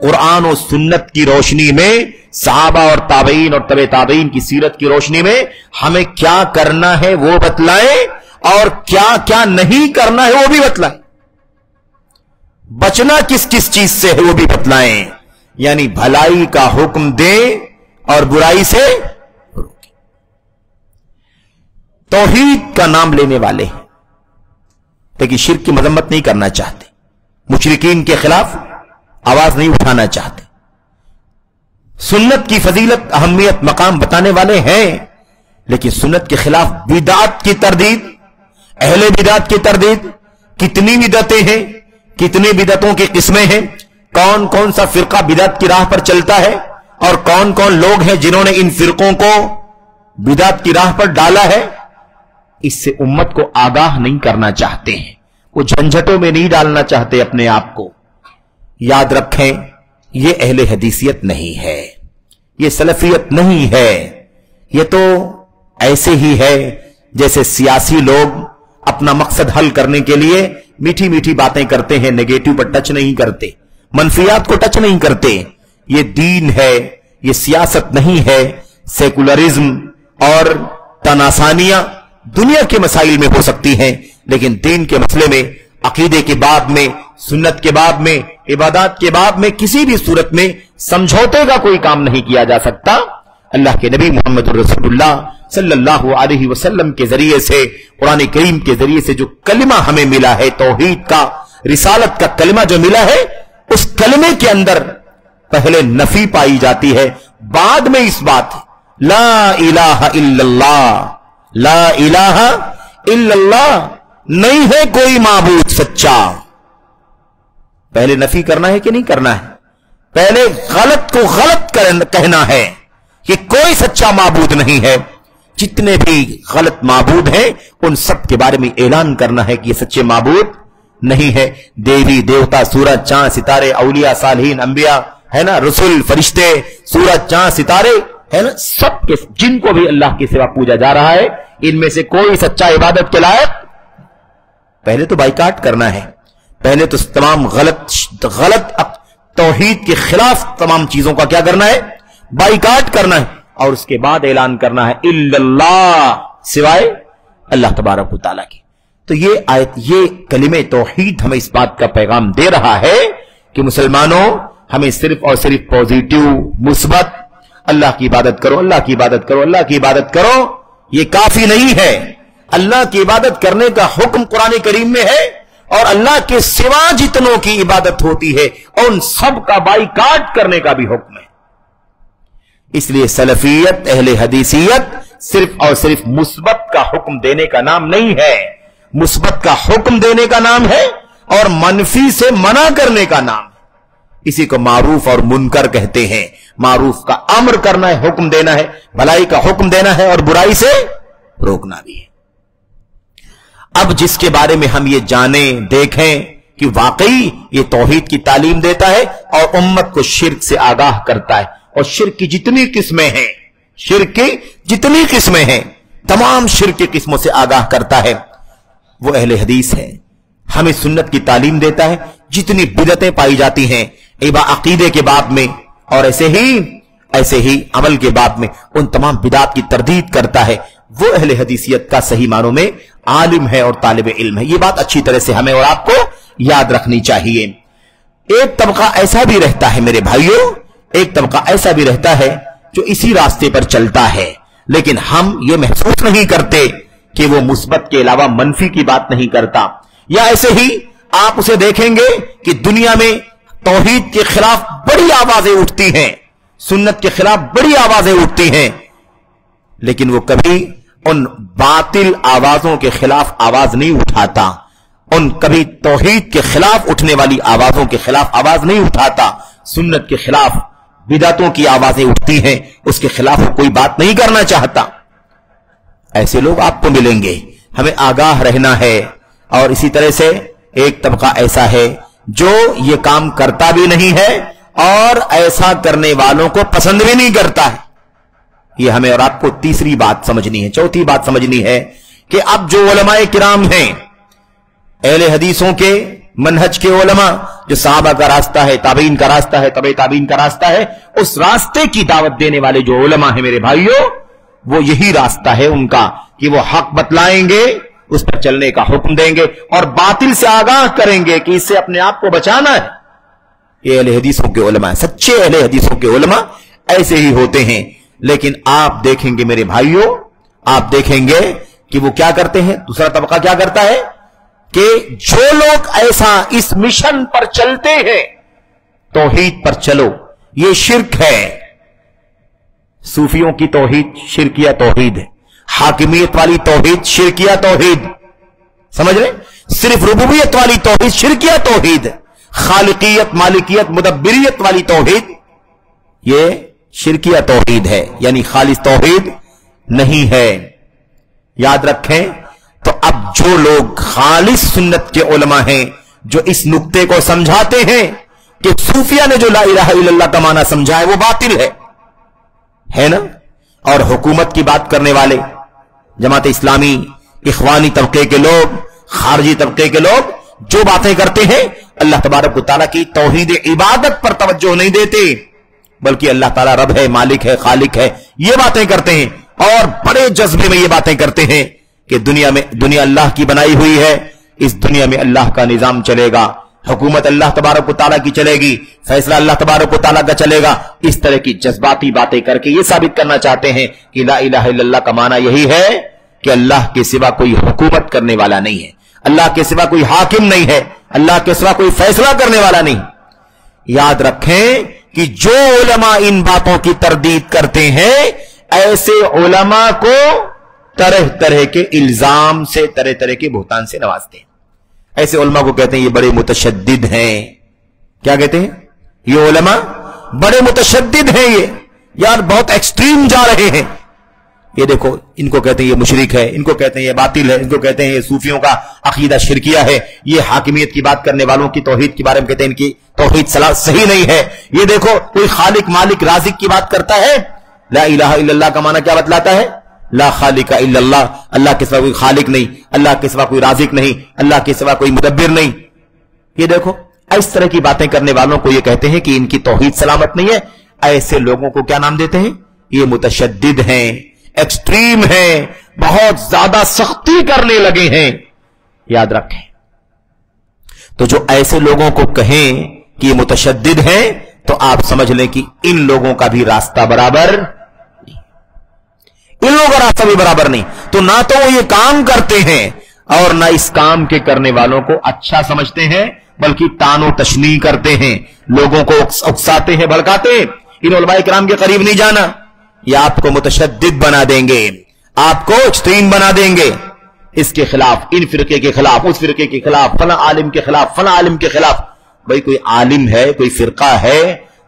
कुरान और सुन्नत की रोशनी में, सहाबा और ताबईन और तबे ताबईन की सीरत की रोशनी में हमें क्या करना है वो बतलाएं और क्या क्या नहीं करना है वो भी बतलाएं। बचना किस किस चीज से है वो भी बतलाएं। यानी भलाई का हुक्म दें और बुराई से रोकें। तौहीद का नाम लेने वाले हैं लेकिन शिर्क की मजम्मत नहीं करना चाहते, मुशरिकीन के खिलाफ आवाज नहीं उठाना चाहते। सुन्नत की फजीलत, अहमियत, मकाम बताने वाले हैं लेकिन सुन्नत के खिलाफ बिदात की तरदीद, अहले बिदात की तरदीद। कितनी बिदतें हैं, कितनी बिदतों की किस्में हैं, कौन कौन सा फिरका बिदात की राह पर चलता है और कौन कौन लोग हैं जिन्होंने इन फिरकों को बिदात की राह पर डाला है। इससे उम्मत को आगाह नहीं करना चाहते हैं, वो झंझटों में नहीं डालना चाहते अपने आप को। याद रखें, यह अहले हदीसियत नहीं है, यह सलफियत नहीं है। यह तो ऐसे ही है जैसे सियासी लोग अपना मकसद हल करने के लिए मीठी मीठी बातें करते हैं, नेगेटिव पर टच नहीं करते, मनफियात को टच नहीं करते। यह दीन है, यह सियासत नहीं है। सेकुलरिज्म और तनासानिया दुनिया के मसाइल में हो सकती हैं, लेकिन दीन के मसले में, अकीदे के बाब में, सुन्नत के बाब में, इबादत के बाब में किसी भी सूरत में समझौते का कोई काम नहीं किया जा सकता। अल्लाह के नबी मोहम्मद रसूलुल्लाह सल्लल्लाहु अलैहि वसल्लम के जरिए से, कुरान करीम के जरिए से जो कलिमा हमें मिला है, तौहीद का, रिसालत का कलिमा जो मिला है, उस कलिमे के अंदर पहले नफी पाई जाती है, बाद में इस बात ला इलाहा इल्लल्लाह, ला इलाहा इल्लल्लाह, नहीं है कोई माबूद सच्चा। पहले नफी करना है कि नहीं करना है? पहले गलत को गलत कहना है कि कोई सच्चा माबूद नहीं है। जितने भी गलत माबूद हैं उन सब के बारे में ऐलान करना है कि ये सच्चे माबूद नहीं है। देवी देवता, सूरज चांद सितारे, औलिया सालिहीन अंबिया, है ना, रसूल फरिश्ते, सूरज चांद सितारे, है ना, सब के जिनको भी अल्लाह के सिवा पूजा जा रहा है, इनमें से कोई सच्चा इबादत के लायक, पहले तो बाइकाट करना है। पहले तो तमाम गलत तौहीद के खिलाफ तमाम चीजों का क्या करना है? बाइकाट करना है। और उसके बाद ऐलान करना है इल्लल्लाह, सिवाय अल्लाह तबारक व तआला की। तो ये आयत, ये कलिमे तौहीद हमें इस बात का पैगाम दे रहा है कि मुसलमानों, हमें सिर्फ और सिर्फ पॉजिटिव, मुस्बत अल्लाह की इबादत करो, अल्लाह की इबादत करो, अल्लाह की इबादत करो, ये काफी नहीं है। अल्लाह की इबादत करने का हुक्म कुरान करीम में है, और अल्लाह के सिवा जितनों की इबादत होती है उन सब का बाइकाट करने का भी हुक्म है। इसलिए सलफियत, अहले हदीसियत सिर्फ और सिर्फ मुस्बत का हुक्म देने का नाम नहीं है, मुस्बत का हुक्म देने का नाम है और मनफी से मना करने का नाम है। इसी को मारूफ और मुनकर कहते हैं। मारूफ का अम्र करना है, हुक्म देना है, भलाई का हुक्म देना है और बुराई से रोकना भी है। अब जिसके बारे में हम ये जानें, देखें कि वाकई ये तौहीद की तालीम देता है और उम्मत को शिर्क से आगाह करता है, और शिर्क की जितनी किस्में हैं, शिर्क की जितनी किस्में हैं, तमाम शिर्क की किस्मों से आगाह करता है, वो अहले हदीस है। हमें सुन्नत की तालीम देता है। जितनी बिदतें पाई जाती हैं अकीदे के बाब में और ऐसे ही अमल के बाब में, उन तमाम बिदात की तरदीद करता है। वो अहले हदीसियत का सही मानों में आलिम है और तालिब इल्म है। ये बात अच्छी तरह से हमें और आपको याद रखनी चाहिए। एक तबका ऐसा भी रहता है मेरे भाइयों, एक तबका ऐसा भी रहता है जो इसी रास्ते पर चलता है, लेकिन हम ये महसूस नहीं करते कि वो मुस्बत के अलावा मनफी की बात नहीं करता। या ऐसे ही आप उसे देखेंगे कि दुनिया में तौहीद के खिलाफ बड़ी आवाजें उठती हैं, सुन्नत के खिलाफ बड़ी आवाजें उठती हैं, लेकिन वो कभी उन बातिल आवाजों के खिलाफ आवाज नहीं उठाता, उन कभी तौहीद के खिलाफ उठने वाली आवाजों के खिलाफ आवाज नहीं उठाता। सुन्नत के खिलाफ बिदअतों की आवाजें उठती हैं, उसके खिलाफ कोई बात नहीं करना चाहता। ऐसे लोग आपको मिलेंगे, हमें आगाह रहना है। और इसी तरह से एक तबका ऐसा है जो ये काम करता भी नहीं है और ऐसा करने वालों को पसंद भी नहीं करता है। ये हमें और आपको तीसरी बात समझनी है। चौथी बात समझनी है कि अब जो उलमाए किराम हैं, अहले हदीसों के मनहज के उलमा, जो सहाबा का रास्ता है, ताबीन का रास्ता है, तबे ताबीन का रास्ता है, उस रास्ते की दावत देने वाले जो उलमा है मेरे भाइयों, वो यही रास्ता है उनका कि वो हक बतलाएंगे, उस पर चलने का हुक्म देंगे और बातिल से आगाह करेंगे कि इससे अपने आप को बचाना है। ये अहले हदीसों के उलमा, सच्चे अहले हदीसों के उलमा ऐसे ही होते हैं। लेकिन आप देखेंगे मेरे भाइयों, आप देखेंगे कि वो क्या करते हैं, दूसरा तबका क्या करता है कि जो लोग ऐसा इस मिशन पर चलते हैं, तौहीद पर चलो, ये शिर्क है। सूफियों की तौहीद शिरकिया तौहीद है, हाकिमियत वाली तौहीद शिरकिया तौहीद, समझ रहे? सिर्फ रुबूबियत वाली तौहीद शिरकिया तौहीद, खालिकियत, मालिकियत, मुदब्बिरियत वाली तौहीद ये शिरकिया तौहीद है, यानी खालिस तौहीद नहीं है। याद रखें। तो अब जो लोग खालिस सुन्नत के उलमा हैं, जो इस नुक्ते को समझाते हैं कि सूफिया ने जो ला इलाहा इल्लल्लाह का माना समझा है वो बातिल है ना, और हुकूमत की बात करने वाले जमात इस्लामी, इखवानी तबके के लोग, खारजी तबके के लोग जो बातें करते हैं, अल्लाह तबारक व तआला की तौहीद इबादत पर तवज्जो नहीं देते, बल्कि अल्लाह ताला रब है, मालिक है, खालिक है, ये बातें करते हैं और बड़े जज्बे में ये बातें करते हैं کہ दुनिया अल्लाह की बनाई हुई है, इस दुनिया में अल्लाह का निजाम चलेगा, हुकूमत अल्लाह तबारक व तआला की चलेगी, फैसला अल्लाह तबारक व तआला का चलेगा। इस तरह की जज्बाती बातें करके ये साबित करना चाहते हैं कि ला इलाहा इल्लल्लाह का माना यही है कि अल्लाह के सिवा कोई हुकूमत करने वाला नहीं है, अल्लाह के सिवा कोई हाकिम नहीं है, अल्लाह के सिवा कोई फैसला करने वाला नहीं। याद रखें कि जो उलमा इन बातों की तरदीद करते हैं, ऐसे उलमा को तरह तरह के इल्जाम से, तरह तरह के बुहतान से नवाजते हैं। ऐसे उलमा को कहते हैं ये बड़े मुतशद्दिद हैं। क्या कहते हैं? ये उलमा बड़े मुतशद्दिद हैं, ये यार बहुत एक्सट्रीम जा रहे हैं। ये देखो, इनको कहते हैं ये मुशरिक है, इनको कहते हैं ये बातिल है, इनको कहते हैं ये सूफियों का अकीदा शिरकिया है, ये हाकिमियत की बात करने वालों की तौहीद के बारे में कहते हैं इनकी तौहीद सही नहीं है। ये देखो, कोई खालिक मालिक राजिक की बात करता है। ला इलाहा इल्लल्लाह का माना क्या बतलाता है? ला खालिका इल्लल्लाह, अल्लाह के सिवा कोई खालिक नहीं, अल्लाह के सिवा कोई राजिक नहीं, अल्लाह के सिवा कोई मुदब्बिर नहीं। ये देखो, इस तरह की बातें करने वालों को ये कहते हैं कि इनकी तौहीद सलामत नहीं है। ऐसे लोगों को क्या नाम देते हैं? ये मुतशद्दिद हैं, एक्सट्रीम हैं, बहुत ज्यादा सख्ती करने लगे हैं। याद रखें, तो जो ऐसे लोगों को कहें कि ये मुतशद्दिद हैं, तो आप समझ लें कि इन लोगों का भी रास्ता बराबर, इन लोगों का रास्ता भी बराबर नहीं। तो ना तो वो ये काम करते हैं और ना इस काम के करने वालों को अच्छा समझते हैं, बल्कि तानो तशनी करते हैं, लोगों को उकसाते हैं, भड़काते हैं। इन उलमाए किराम के करीब नहीं जाना, ये आपको मुतशद्दिद बना देंगे, आपको एक्सट्रीम बना देंगे। इसके खिलाफ, इन फिरके के खिलाफ, उस फिरके के खिलाफ, फला आलिम के खिलाफ, फला आलिम के खिलाफ। भाई कोई आलिम है, कोई फिरका है,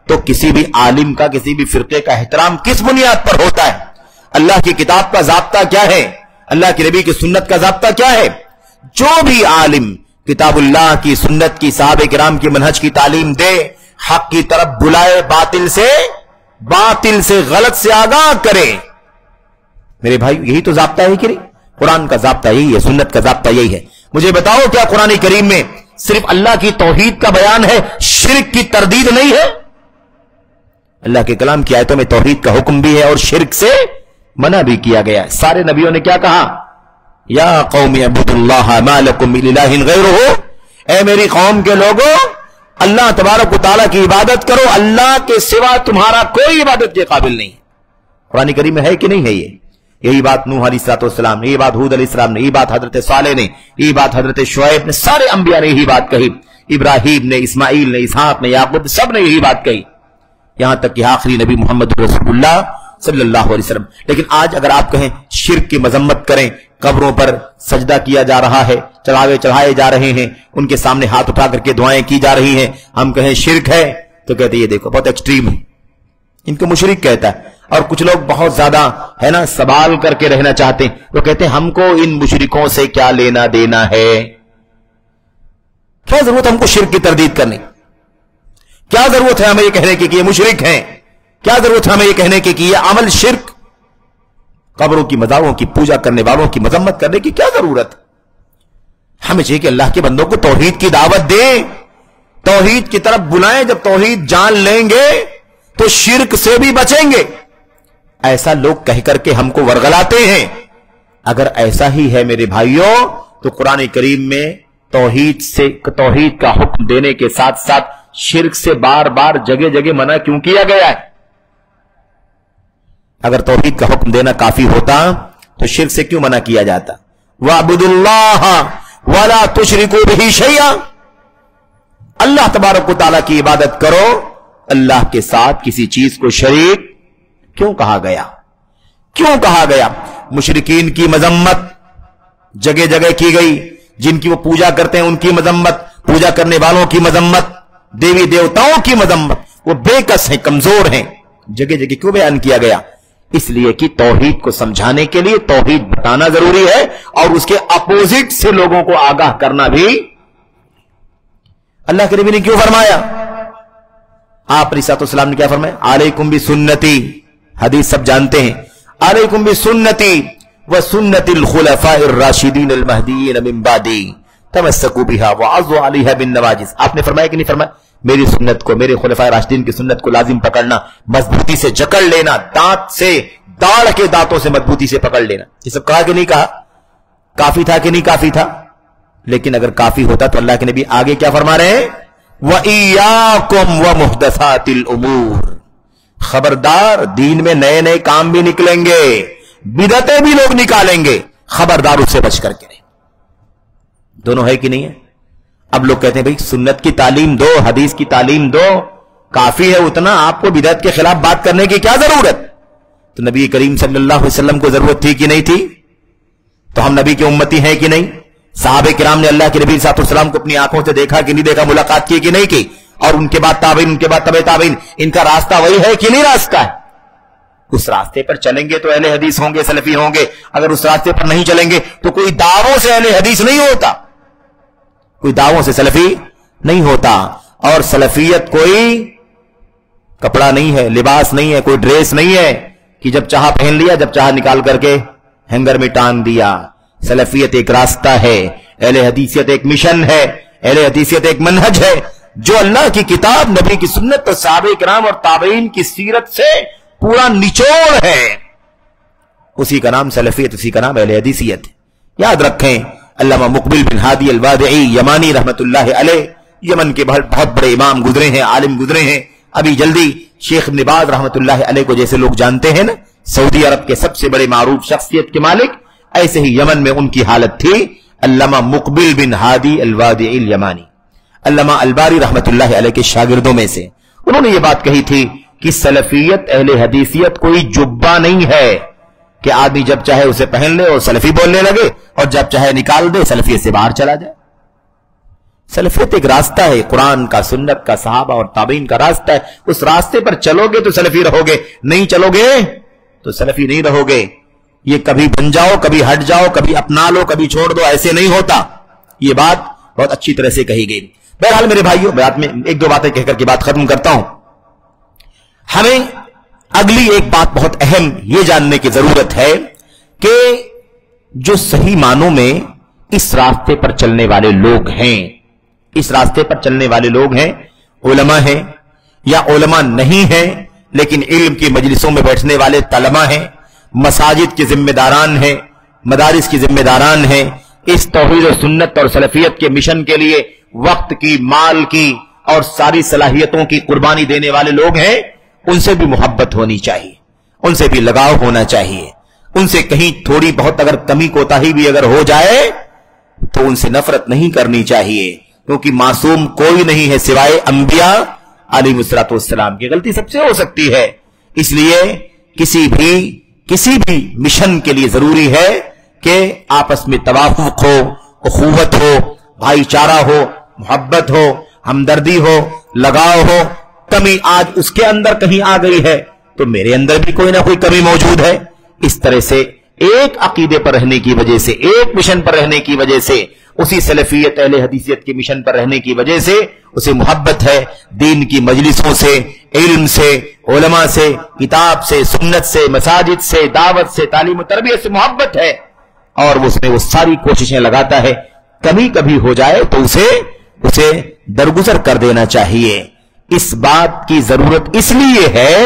तो किसी भी आलिम का, किसी भी फिरके का एहतराम किस बुनियाद पर होता है? अल्लाह की किताब का ज़ाब्ता क्या है? अल्लाह के नबी की सुन्नत का ज़ाब्ता क्या है? जो भी आलिम किताबुल्लाह की, सुन्नत की, साहबे किराम की मनहज की तालीम दे, हक की तरफ बुलाए, बातिल से गलत से आगाह करे। मेरे भाई, यही तो ज़ाब्ता है कि नहीं? कुरान का ज़ाब्ता यही है, सुन्नत का ज़ाब्ता यही है। मुझे बताओ, क्या कुरान करीम में सिर्फ अल्लाह की तौहीद का बयान है, शिर्क की तरदीद नहीं है? अल्लाह के कलाम की आयतों में तौहीद का हुक्म भी है और शिर्क से मना भी किया गया है। सारे नबियों ने क्या कहा? या कौम अब्दुल्लाह मा लकुम मिन इलाहिन गैरुहु, ऐ मेरी कौम के लोगों, अल्लाह तबारक व तआला की इबादत करो, अल्लाह के सिवा तुम्हारा कोई इबादत के काबिल नहीं। कुरान करीम में है कि नहीं है? यही बात नूह अलैहिस्सलाम ने, यही बात हूद अलैहिस्सलाम ने, यही बात हजरत सालेह ने, यही बात हजरत शुएब ने, सारे अंबिया ने यही बात कही। इब्राहिम ने, इस्माइल ने, इसहाक ने, याकूब, सब ने यही बात कही, यहां तक कि आखिरी नबी मोहम्मद रसूलुल्लाह सल्लल्लाहु अलैहि वसल्लम। लेकिन आज अगर आप कहें शिर्क की मजम्मत करें, कब्रों पर सजदा किया जा रहा है, चढ़ावे चढ़ाए जा रहे हैं, उनके सामने हाथ उठा करके दुआएं की जा रही हैं, हम कहें शिर्क है, तो कहते ये देखो बहुत एक्सट्रीम है, इनको मुशरिक कहता है। और कुछ लोग बहुत ज्यादा है ना सवाल करके रहना चाहते हैं, वो कहते हैं हमको इन मुशरिकों से क्या लेना देना है, क्या जरूरत हमको शिर्क की तरदीद करने, क्या जरूरत है हमें ये कहने की कि ये मुशरिक हैं, क्या जरूरत है हमें ये कहने की कि ये अमल शिर्क, कब्रों की मज़ारों की पूजा करने वालों की मजम्मत करने की क्या जरूरत? हमें चाहिए कि अल्लाह के बंदों को तौहीद की दावत दें, तौहीद की तरफ बुलाएं। जब तौहीद जान लेंगे तो शिर्क से भी बचेंगे। ऐसा लोग कह करके हमको वरगलाते हैं। अगर ऐसा ही है मेरे भाइयों, तो कुरान करीम में तौहीद का हुक्म देने के साथ साथ शिर्क से बार बार जगह जगह मना क्यों किया गया है? अगर तौहीद का हुक्म देना काफी होता तो शिर्क से क्यों मना किया जाता? वअबुदुल्लाह वला तुशरिकू बिही शैया, अल्लाह तबारक व तआला की इबादत करो, अल्लाह के साथ किसी चीज को शरीक क्यों कहा गया? क्यों कहा गया? मुशरिकीन की मजम्मत जगह जगह की गई, जिनकी वो पूजा करते हैं उनकी मजम्मत, पूजा करने वालों की मजम्मत, देवी देवताओं की मजम्मत, वो बेकस हैं, कमजोर हैं, जगह जगह क्यों बयान किया गया? इसलिए कि तौहीद को समझाने के लिए तौहीद बताना जरूरी है और उसके अपोजिट से लोगों को आगाह करना भी। अल्लाह के नबी ने क्यों फरमाया? आप अलैहिस्सलाम ने क्या फरमाया? अलैकुम बि सुन्नती, हदीस सब जानते हैं, अलैकुम बि सुन्नती व सुन्नतिल खुलफाइर राशिदीन अल महदीयीन मिन बादी तमस्सकू बिहा व अज़्ज़ू अलैहा बिन नवाजिस। आपने फरमाया कि नहीं फरमाया? मेरी सुन्नत को, मेरे खुलफाए राशिदीन की सुन्नत को लाजिम पकड़ना, मजबूती से जकड़ लेना, दांत से, दाढ़ के दांतों से मजबूती से पकड़ लेना। ये सब कहा कि नहीं कहा? کافی تھا کہ نہیں کافی تھا؟ لیکن اگر کافی ہوتا تو اللہ کے نبی آگے کیا فرما رہے ہیں؟ وَإِيَّاكُمْ وَمُحْدَثَاتِ الْأُمُورِ، خبردار دین میں نئے نئے کام بھی نکلیں گے، بدعتیں بھی لوگ نکالیں گے، خبردار اس سے بچ کر کے رہیں۔ دونوں ہے کہ نہیں ہے؟ اب لوگ کہتے ہیں بھئی سنت کی تعلیم دو، حدیث کی تعلیم دو، کافی ہے اتنا، آپ کو بدعت کے خلاف بات کرنے کی کیا ضرورت؟ تو نبی کریم صلی اللہ علیہ وسلم کو ضرورت تھی کہ نہیں تھی؟ تو ہم نبی کی امتی ہیں کہ نہیں؟ صحابہ کرام نے اللہ کے نبی صلی اللہ علیہ وسلم کو اپنی آنکھوں سے دیکھا کہ نہیں دیکھا، ملاقات کی کہ نہیں کی؟ اور ان کے بعد تابعین، ان کے بعد تبع تابعین، ان کا راستہ وہی ہے کہ نہیں راستہ ہے؟ اس راستے پر چلیں گے تو اہل حدیث ہوں گے، سلفی ہوں گے، اگر اس راستے پر نہیں چلیں گے تو کوئی دعووں سے اہل حدیث نہیں ہوتا، کوئی دعووں سے سلفی نہیں ہوتا۔ اور سلفیت کوئی کپڑا نہیں ہے، لباس نہیں ہے، کوئی ڈریس نہیں ہے کہ جب چاہا پہن لیا، جب چاہا نکال کر کے ہینگر میں ٹانگ دیا۔ سلفیت ایک راستہ ہے، اہل حدیثیت ایک مشن ہے، اہل حدیثیت ایک منہج ہے، جو اللہ کی کتاب، نبی کی سنت اور صحابہ کرام اور تابعین کی سیرت سے پورا نچوڑ ہے، اسی کا نام سلفیت، اسی کا نام اہل حدیثیت۔ یاد رکھیں علامہ مقبل بن ہادی الوادعی یمانی رحمت اللہ علیہ، یمن کے بہت بڑے امام گزرے ہیں، عالم گزرے ہیں۔ ابھی جلدی شیخ ابن باز رحمت اللہ علیہ کو جیسے لوگ جانتے ہیں نا، سعودی عرب کے سب سے بڑے معروف شخصیت کے مالک، ایسے ہی یمن میں ان کی حالت تھی۔ علامہ مقبل بن ہادی الوادعی الیمانی، علامہ الباری رحمت اللہ علیہ کے شاگردوں میں سے، انہوں نے یہ بات کہی تھی کہ سلفیت، اہل حدیثیت کوئی جبہ نہیں ہے کہ آدمی جب چاہے اسے پہن لے اور سلفی بولنے لگے، اور جب چاہے نکال دے سلفیت سے باہر چلا جائے۔ سلفیت ایک راستہ ہے، قرآن کا، سنت کا، صحابہ اور تابعین کا راستہ ہے۔ اس راستے پر چلو گے تو سلفی رہو گے، نہیں چلو گے تو سلفی نہیں رہو گے۔ یہ کبھی بن جاؤ، کبھی ہٹ جاؤ، کبھی اپنا لو، کبھی چھوڑ دو، ایسے نہیں ہوتا۔ یہ بات بہت اچھی طرح سے کہی گئی۔ بہرحال میرے بھائیوں، بعد میں ایک دو باتیں کہہ کر کے بات ختم کرتا ہوں۔ ہمیں اگلی ایک بات بہت اہم یہ جاننے کی ضرورت ہے کہ جو صحیح معنوں میں اس راستے پر چلنے والے لوگ ہیں، اس راستے پر چلنے والے لوگ ہیں، علماء ہیں یا علماء نہیں ہیں لیکن علم کی مجلسوں میں بیٹھنے والے طلباء ہیں، مساجد کے ذمہ داران ہیں، مدارس کی ذمہ داران ہیں، اس توحید و سنت اور سلفیت کے مشن کے لیے وقت کی، مال کی اور ساری صلاحیتوں کی قربانی دینے والے لوگ ہیں، ان سے بھی محبت ہونی چاہیے، ان سے بھی لگاؤ ہونا چاہیے، ان سے کہیں تھوڑی بہت اگر کمی کوتاہی بھی اگر ہو جائے تو ان سے نفرت نہیں کرنی چاہیے، کیونکہ معصوم کوئی نہیں ہے سوائے انبیاء علیہ الصلوۃ والسلام کی، غلطی سب سے ہو سکتی ہے۔ اس لیے کسی بھی مشن کے لیے ضروری ہے کہ آپس میں توافق ہو، اخوت ہو، بھائی چارہ ہو، محبت ہو، ہمدردی ہو، لگاؤ ہو۔ کمی آج اس کے اندر کہیں آ گئی ہے تو میرے اندر بھی کوئی نہ کوئی کمی موجود ہے۔ اس طرح سے ایک عقیدے پر رہنے کی وجہ سے، ایک مشن پر رہنے کی وجہ سے، اسی سلفیت اہل حدیثیت کے مشن پر رہنے کی وجہ سے اسے محبت ہے، دین کی مجلسوں سے، علم سے، علماء سے، کتاب سے، سنت سے، مساجد سے، دعوت سے، تعلیم و تربیت سے محبت ہے، اور اس میں وہ ساری کوششیں لگاتا ہے۔ کبھی کبھی ہو جائے تو اسے درگزر کر دینا چاہیے۔ اس بات کی ضرورت اس لیے ہے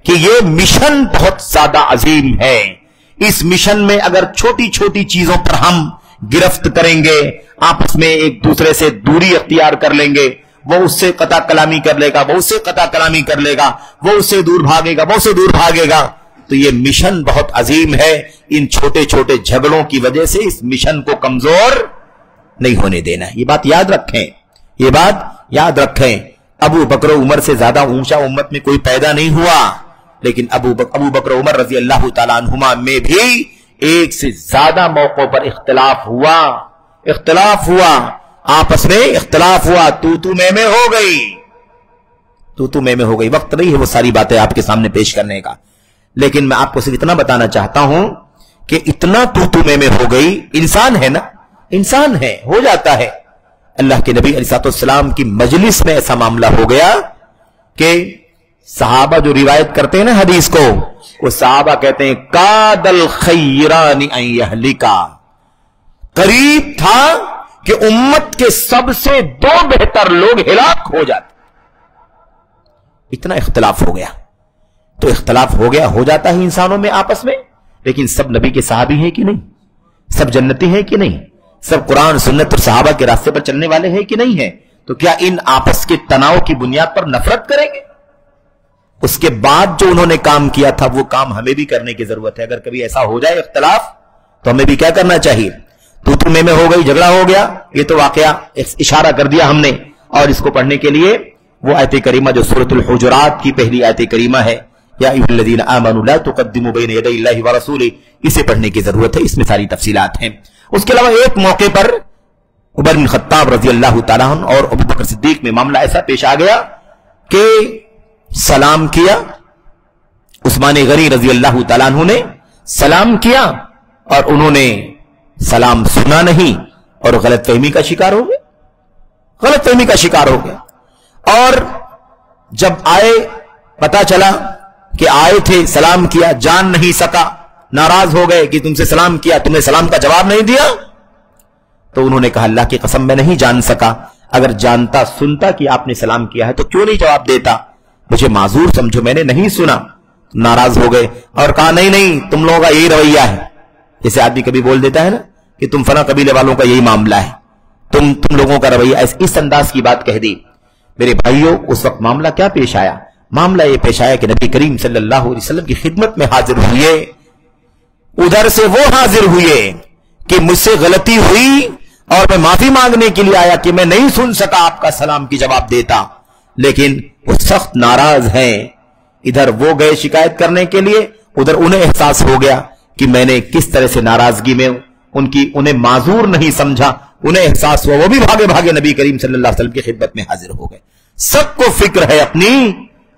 کہ یہ مشن بہت زیادہ عظیم ہے۔ اس مشن میں اگر چھوٹی چھوٹی چیزوں پر ہم گرفت کریں گے، آپس میں ایک دوسرے سے دوری اختیار کر لیں گے، وہ اس سے قطع کلامی کر لے گا، وہ اس سے قطع کلامی کر لے گا، وہ اس سے دور بھاگے گا، وہ اس سے دور بھاگے گا، تو یہ مشن بہت عظیم ہے۔ ان چھوٹے چھوٹے جھگڑوں کی وجہ سے اس مشن کو کمزور نہیں ہونے دینا۔ یہ بات یاد رکھیں، یہ بات یاد رکھیں۔ ابو بکر و عمر سے زیادہ اونچا امت میں کوئی پیدا نہیں ہوا، لیکن ابو بکر و عمر رضی اللہ تعالیٰ عنہما میں بھی ایک سے زیادہ موقعوں پر اختلاف ہوا، آپس میں اختلاف ہوا، تو میں ہو گئی، تو میں ہو گئی۔ وقت نہیں ہے وہ ساری باتیں آپ کے سامنے پیش کرنے کا، لیکن میں آپ کو صرف اتنا بتانا چاہتا ہوں کہ اتنا تو میں ہو گئی، انسان ہے نا، انسان ہے، ہو جاتا ہے۔ اللہ کے نبی علیہ السلام کی مجلس میں ایسا معاملہ ہو گیا کہ صحابہ جو روایت کرتے ہیں نا حدیث کو، وہ صحابہ کہتے ہیں کاد الخیران ان یہلکا، قریب تھا کہ امت کے سب سے دو بہتر لوگ ہلاک ہو جاتے، اتنا اختلاف ہو گیا۔ تو اختلاف ہو گیا، ہو جاتا ہے انسانوں میں آپس میں، لیکن سب نبی کے صحابی ہیں کہ نہیں؟ सब जन्नती हैं कि नहीं? सब कुरान सुन्नत और सहाबा के रास्ते पर चलने वाले हैं कि नहीं है? तो क्या इन आपस के तनाव की बुनियाद पर नफरत करेंगे? उसके बाद जो उन्होंने काम किया था वो काम हमें भी करने की जरूरत है। अगर कभी ऐसा हो जाए इख्तलाफ तो हमें भी क्या करना चाहिए? तू में हो गई, झगड़ा हो गया, ये तो वाकया इशारा कर दिया हमने। और इसको पढ़ने के लिए वो आयत करीमा जो सूरतुल हुजुरात की पहली आयत करीमा है, या अय्युहल्लज़ीना आमनू ला तुक़द्दिमू बैन यदैल्लाहि व रसूलिही, इसे पढ़ने की जरूरत है। इसमें सारी तफसीलात हैं। उसके अलावा एक मौके पर उमर बिन खत्ताब रज़ी अल्लाह तआला अन्हु और अबू बकर सिद्दीक में मामला ऐसा पेश आ गया कि सलाम किया, उस्मान गनी रज़ी अल्लाह तआला अन्हु ने सलाम किया और उन्होंने सलाम सुना नहीं और गलतफहमी का शिकार हो गए, गलतफहमी का शिकार हो गया। और जब आए, पता चला कि आए थे, सलाम किया, जान नहीं सका, नाराज हो गए कि तुमसे सलाम किया, तुमने सलाम का जवाब नहीं दिया। तो उन्होंने कहा अल्लाह की कसम मैं नहीं जान सका, अगर जानता सुनता कि आपने सलाम किया है तो क्यों नहीं जवाब देता, मुझे माजूर समझो, मैंने नहीं सुना। नाराज हो गए और कहा नहीं नहीं तुम लोगों का यही रवैया है। जैसे आदमी कभी बोल देता है ना कि तुम फला कबीले वालों का यही मामला है, तुम लोगों का रवैया, इस अंदाज की बात कह दी। मेरे भाइयों, उस वक्त मामला क्या पेश आया? मामला यह पेश आया कि नबी करीम सल्लल्लाहु अलैहि वसल्लम की खिदमत में हाजिर हुए। उधर से वो हाजिर हुए कि मुझसे गलती हुई और मैं माफी मांगने के लिए आया कि मैं नहीं सुन सका आपका सलाम की जवाब देता, लेकिन वो सख्त नाराज हैं। इधर वो गए शिकायत करने के लिए, उधर उन्हें एहसास हो गया कि मैंने किस तरह से नाराजगी में उन्हें माजूर नहीं समझा। उन्हें एहसास हुआ, वो भी भागे भागे नबी करीम सल्लल्लाहु अलैहि वसल्लम की खिदमत में हाजिर हो गए। सबको फिक्र है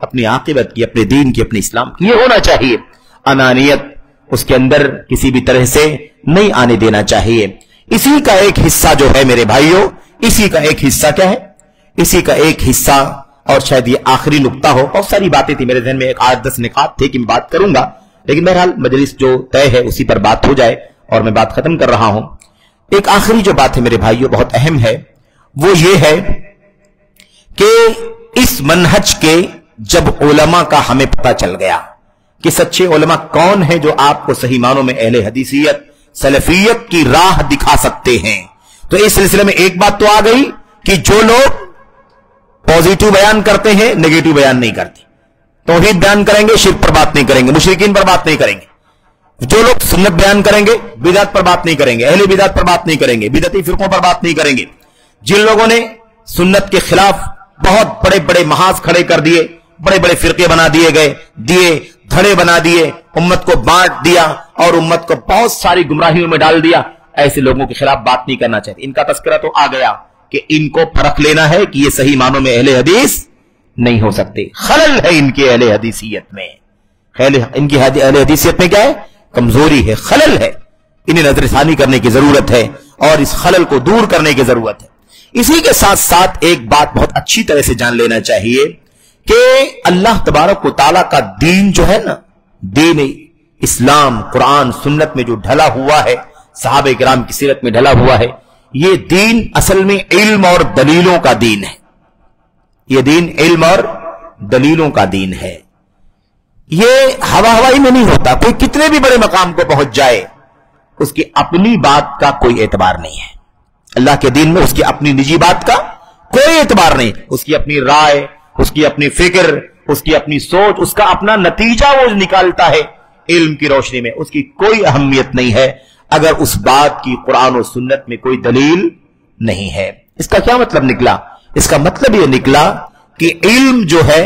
अपनी आकिबत की, अपने दीन की, अपने इस्लाम की। ये होना चाहिए। अनानियत उसके अंदर किसी भी तरह से नहीं आने देना चाहिए। इसी का एक हिस्सा जो है मेरे भाइयों, इसी का एक हिस्सा क्या है? इसी का एक हिस्सा, और शायद ये आखिरी नुक्ता हो, बहुत सारी बातें थी मेरे ध्यान में, एक 8-10 निकात थे कि मैं बात करूंगा, लेकिन बहरहाल मजलिस जो तय है उसी पर बात हो जाए और मैं बात खत्म कर रहा हूं। एक आखिरी जो बात है मेरे भाइयों बहुत अहम है, वो ये है कि इस मनहज के जब उलमा का हमें पता चल गया कि सच्चे उलमा कौन है जो आपको सही मानों में अहले हदीसियत सलफियत की राह दिखा सकते हैं, तो इस सिलसिले में एक बात तो आ गई कि जो लोग पॉजिटिव बयान करते हैं नेगेटिव बयान नहीं करते, तौहीद बयान करेंगे शिर्क पर बात नहीं करेंगे, मुशरिकीन पर बात नहीं करेंगे। जो लोग सुन्नत बयान करेंगे बिदअत पर बात नहीं करेंगे, अहले बिदअत पर बात नहीं करेंगे, बिदअती फिरकों पर बात नहीं करेंगे। जिन लोगों ने सुन्नत के खिलाफ बहुत बड़े बड़े महाज खड़े कर दिए, बड़े बड़े फिरके बना दिए गए, धड़े बना दिए, उम्मत को बांट दिया और उम्मत को बहुत सारी गुमराहियों में डाल दिया, ऐसे लोगों के खिलाफ बात नहीं करना चाहिए। इनका तस्करा तो आ गया कि इनको परख लेना है कि ये सही मानों में अहले हदीस नहीं हो सकते। खलल है इनके अहले हदीसियत में, इनकी अहले हदीसियत में क्या है? कमजोरी है, खलल है। इन्हें नजरसानी करने की जरूरत है और इस खलल को दूर करने की जरूरत है। इसी के साथ साथ एक बात बहुत अच्छी तरह से जान लेना चाहिए कि अल्लाह तबारक व तआला का दीन जो है ना, दीन इस्लाम कुरान सुन्नत में जो ढला हुआ है, सहाबे किराम की सीरत में ढला हुआ है, ये दीन असल में इल्म और दलीलों का दीन है। ये दीन इल्म और दलीलों का दीन है। ये हवा हवाई में नहीं होता। कोई कितने भी बड़े मकाम को पहुंच जाए उसकी अपनी बात का कोई एतबार नहीं है। अल्लाह के दीन में उसकी अपनी निजी बात का कोई एतबार नहीं। उसकी अपनी राय, उसकी अपनी फिक्र, उसकी अपनी सोच, उसका अपना नतीजा वो निकालता है इल्म की रोशनी में, उसकी कोई अहमियत नहीं है अगर उस बात की कुरान और सुन्नत में कोई दलील नहीं है। इसका क्या मतलब निकला? इसका मतलब यह निकला कि इल्म जो है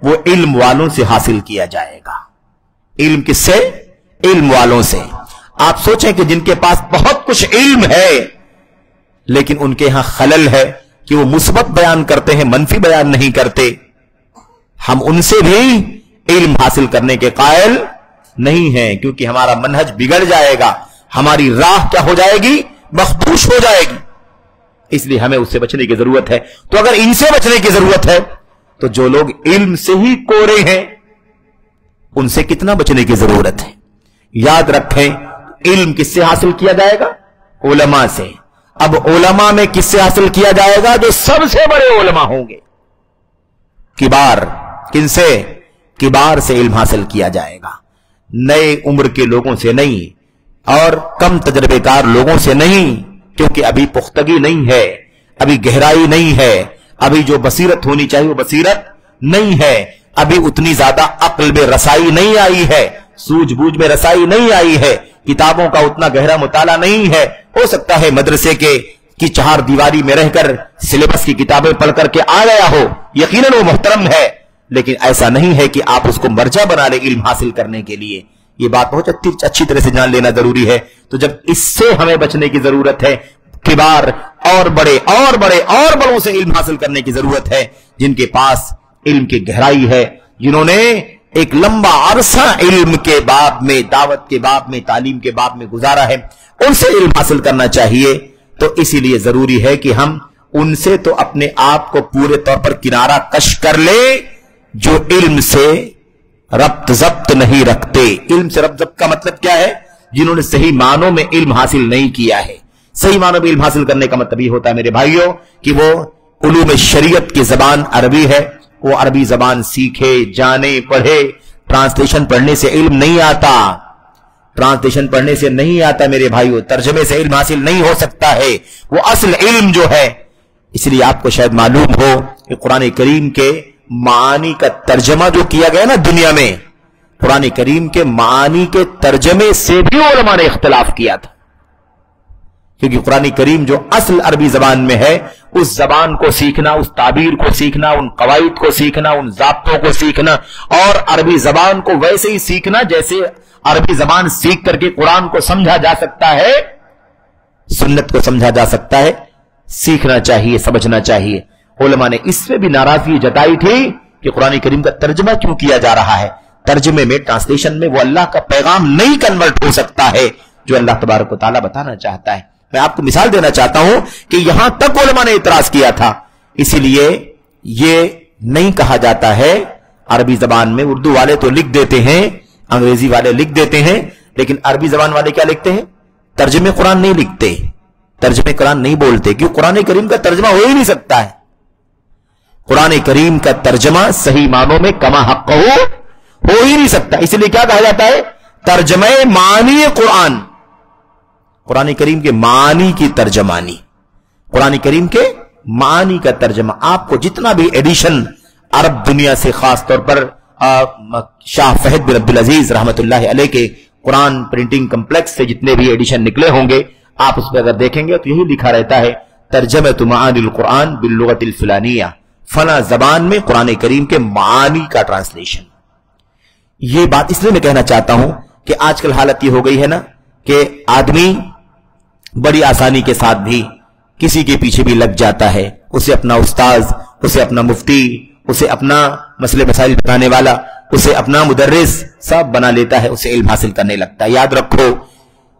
वो इल्म वालों से हासिल किया जाएगा। इल्म किससे? इल्म वालों से। आप सोचें कि जिनके पास बहुत कुछ इल्म है लेकिन उनके यहां खलल है कि वो मुस्बत बयान करते हैं, मनफी बयान नहीं करते। हम उनसे भी इल्म हासिल करने के कायल नहीं हैं, क्योंकि हमारा मनहज बिगड़ जाएगा, हमारी राह क्या हो जाएगी? मखदूश हो जाएगी। इसलिए हमें उससे बचने की जरूरत है। तो अगर इनसे बचने की जरूरत है तो जो लोग इल्म से ही कोरे हैं उनसे कितना बचने की जरूरत है। याद रखें, इल्म किससे हासिल किया जाएगा? उलमा से। अब उलमा में किससे हासिल किया जाएगा? जो सबसे बड़े उलमा होंगे, किबार। किनसे? किबार से इल्म हासिल किया जाएगा, नए उम्र के लोगों से नहीं। اور کم تجربےکار لوگوں سے نہیں، کیونکہ ابھی پختگی نہیں ہے، ابھی گہرائی نہیں ہے، ابھی جو بصیرت ہونی چاہیے وہ بصیرت نہیں ہے، ابھی اتنی زیادہ عقل میں رسائی نہیں آئی ہے، سوجھ بوجھ میں رسائی نہیں آئی ہے، کتابوں کا اتنا گہرا مطالعہ نہیں ہے۔ ہو سکتا ہے مدرسے کی چہار دیواری میں رہ کر سلیبس کی کتابیں پڑھ کر کے آ گیا ہو، یقیناً وہ محترم ہے، لیکن ایسا نہیں ہے کہ آپ اس کو مرجع بنا لیں علم حاصل کرنے کے لیے۔ یہ بات بہت اچھی طرح سے جان لینا ضروری ہے۔ تو جب اس سے ہمیں بچنے کی ضرورت ہے، کبار اور بڑے اور بڑے اور بڑوں سے علم حاصل کرنے کی ضرورت ہے، جن کے پاس علم کی گہرائی ہے، جنہوں نے ایک لمبا عرصہ علم کے باب میں، دعوت کے باب میں، تعلیم کے باب میں گزارا ہے، ان سے علم حاصل کرنا چاہیے۔ تو اسی لیے ضروری ہے کہ ہم ان سے تو اپنے آپ کو پورے طور پر کنارہ کش کر لیں جو علم سے ربط ضبط نہیں رکھتے۔ علم سے ربط ضبط کا مطلب کیا ہے؟ جنہوں نے صحیح معنوں میں علم حاصل نہیں کیا ہے۔ صحیح معنوں میں علم حاصل کرنے کا مطلب یہ ہوتا ہے میرے بھائیوں کہ وہ علوم شریعت کی زبان عربی ہے، وہ عربی زبان سیکھے، جانے، پڑھے۔ ٹرانسلیشن پڑھنے سے علم نہیں آتا، ٹرانسلیشن پڑھنے سے نہیں آتا میرے بھائیوں، ترجمے سے علم حاصل نہیں ہو سکتا ہے، وہ اصل علم جو ہے۔ اس لیے آپ کو شاید معلوم ہو کہ قرآن کریم کے معانی کا ترجمہ جو کیا گیا نا دنیا میں، قرآن کریم کے معانی کے ترجمے سے بھی علماء نے اختلاف کیا تھا، کیونکہ قرآن کریم جو اصل عربی زبان میں ہے، اس زبان کو سیکھنا، اس تعبیر کو سیکھنا، ان قواعد کو سیکھنا، ان ضابطوں کو سیکھنا، اور عربی زبان کو ویسے ہی سیکھنا جیسے عربی زبان سیکھ کر کے قرآن کو سمجھا جا سکتا ہے، سنت کو سمجھا جا سکتا ہے، سیکھنا چاہیے، سمجھنا چاہیے۔ علماء نے اس میں بھی ناراضگی جتائی تھی کہ قرآن کریم کا ترجمہ کیوں کیا جا رہا ہے؟ ترجمے میں، ٹرانسلیشن میں وہ اللہ کا پیغام نہیں کنورٹ ہو سکتا ہے جو اللہ تبارک و تعالیٰ بتانا چاہتا ہے۔ میں آپ کو مثال دینا چاہتا ہوں کہ یہاں تک علماء نے اعتراض کیا تھا، اسی لیے یہ نہیں کہا جاتا ہے عربی زبان میں، اردو والے تو لکھ دیتے ہیں، انگریزی والے لکھ دیتے ہیں، لیکن عربی زبان والے کیا لکھتے ہیں؟ ترجمے قرآن نہیں لکھتے، ترجمے قرآن نہیں بولتے، کیوں؟ قرآن کریم کا ترجمہ ہو ہی نہیں سکتا ہے۔ قرآن کریم کا ترجمہ صحیح معنوں میں کما حق ہو ہی نہیں سکتا، اس لیے کیا کہا جاتا ہے؟ ترجمہ معنی قرآن، قرآن کریم کے معنی کی ترجمانی، قرآن کریم کے معنی کا ترجمہ۔ آپ کو جتنا بھی ایڈیشن عرب دنیا سے، خاص طور پر شاہ فہد بن عبدالعزیز رحمت اللہ علیہ کے قرآن پرنٹنگ کمپلیکس سے جتنے بھی ایڈیشن نکلے ہوں گے، آپ اس پہ اگر دیکھیں گے تو یہی لکھا رہتا ہے ترجمۃ معانی القرآن باللغۃ الفلانیہ، فلاں زبان میں قرآن کریم کے معانی کا ٹرانسلیشن۔ یہ بات اس لیے میں کہنا چاہتا ہوں کہ آج کل حالت یہ ہو گئی ہے نا کہ آدمی بڑی آسانی کے ساتھ بھی کسی کے پیچھے بھی لگ جاتا ہے، اسے اپنا استاذ، اسے اپنا مفتی، اسے اپنا مسئلے مسائل بتانے والا، اسے اپنا مدرس سب بنا لیتا ہے، اسے علم حاصل کرنے لگتا ہے۔ یاد رکھو،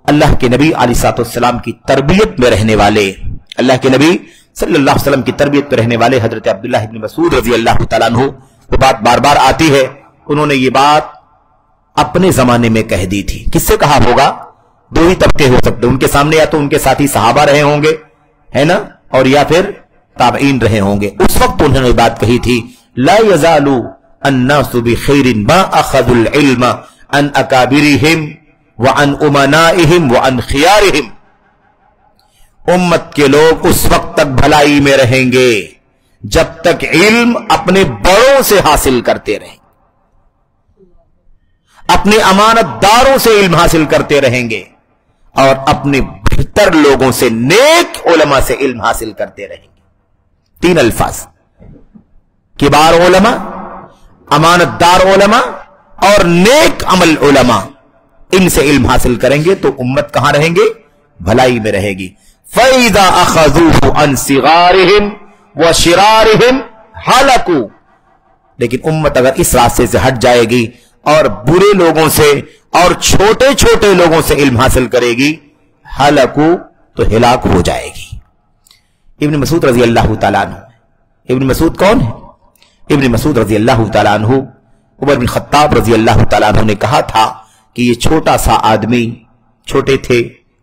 اللہ کے نبی علیہ الصلوۃ والسلام کی تربیت میں رہنے والے، اللہ کے نبی صلی اللہ علیہ وسلم کی تربیت میں رہنے والے حضرت عبداللہ ابن مسعود رضی اللہ تعالیٰ عنہ، وہ بات بار بار آتی ہے، انہوں نے یہ بات اپنے زمانے میں کہہ دی تھی۔ کس سے کہا ہوگا؟ دو ہی طبقے ہو سکتے، ان کے سامنے یا تو ان کے ساتھی صحابہ رہے ہوں گے، ہے نا، اور یا پھر تابعین رہے ہوں گے۔ اس وقت انہوں نے بات کہی تھی، لا يزال الناس بخير ما اخذوا العلم عن اکابرهم وعن امنائهم وعن خيارهم، امت کے لوگ اس وقت تک بھلائی میں رہیں گے جب تک علم اپنے بڑوں سے حاصل کرتے رہیں، اپنے امانت داروں سے علم حاصل کرتے رہیں گے، اور اپنے بہتر لوگوں سے، نیک علماء سے علم حاصل کرتے رہیں گے۔ تین الفاظ، کبار علماء، امانت دار علماء اور نیک عمل علماء، ان سے علم حاصل کریں گے تو امت کہاں رہیں گے؟ بھلائی میں رہے گی۔ فَإِذَا أَخَذُوهُ عَنْ صِغَارِهِمْ وَشِرَارِهِمْ هَلَكُوا، لیکن امت اگر اس راستے سے ہٹ جائے گی اور برے لوگوں سے اور چھوٹے چھوٹے لوگوں سے علم حاصل کرے گی، ہلاکو، تو ہلاک ہو جائے گی۔ ابن مسعود رضی اللہ تعالیٰ عنہ، ابن مسعود کون ہے؟ ابن مسعود رضی اللہ تعالیٰ عنہ عمر بن خطاب رضی اللہ تعالیٰ عنہ نے کہا تھا کہ یہ چھوٹا سا آدمی، چھوٹے تھے،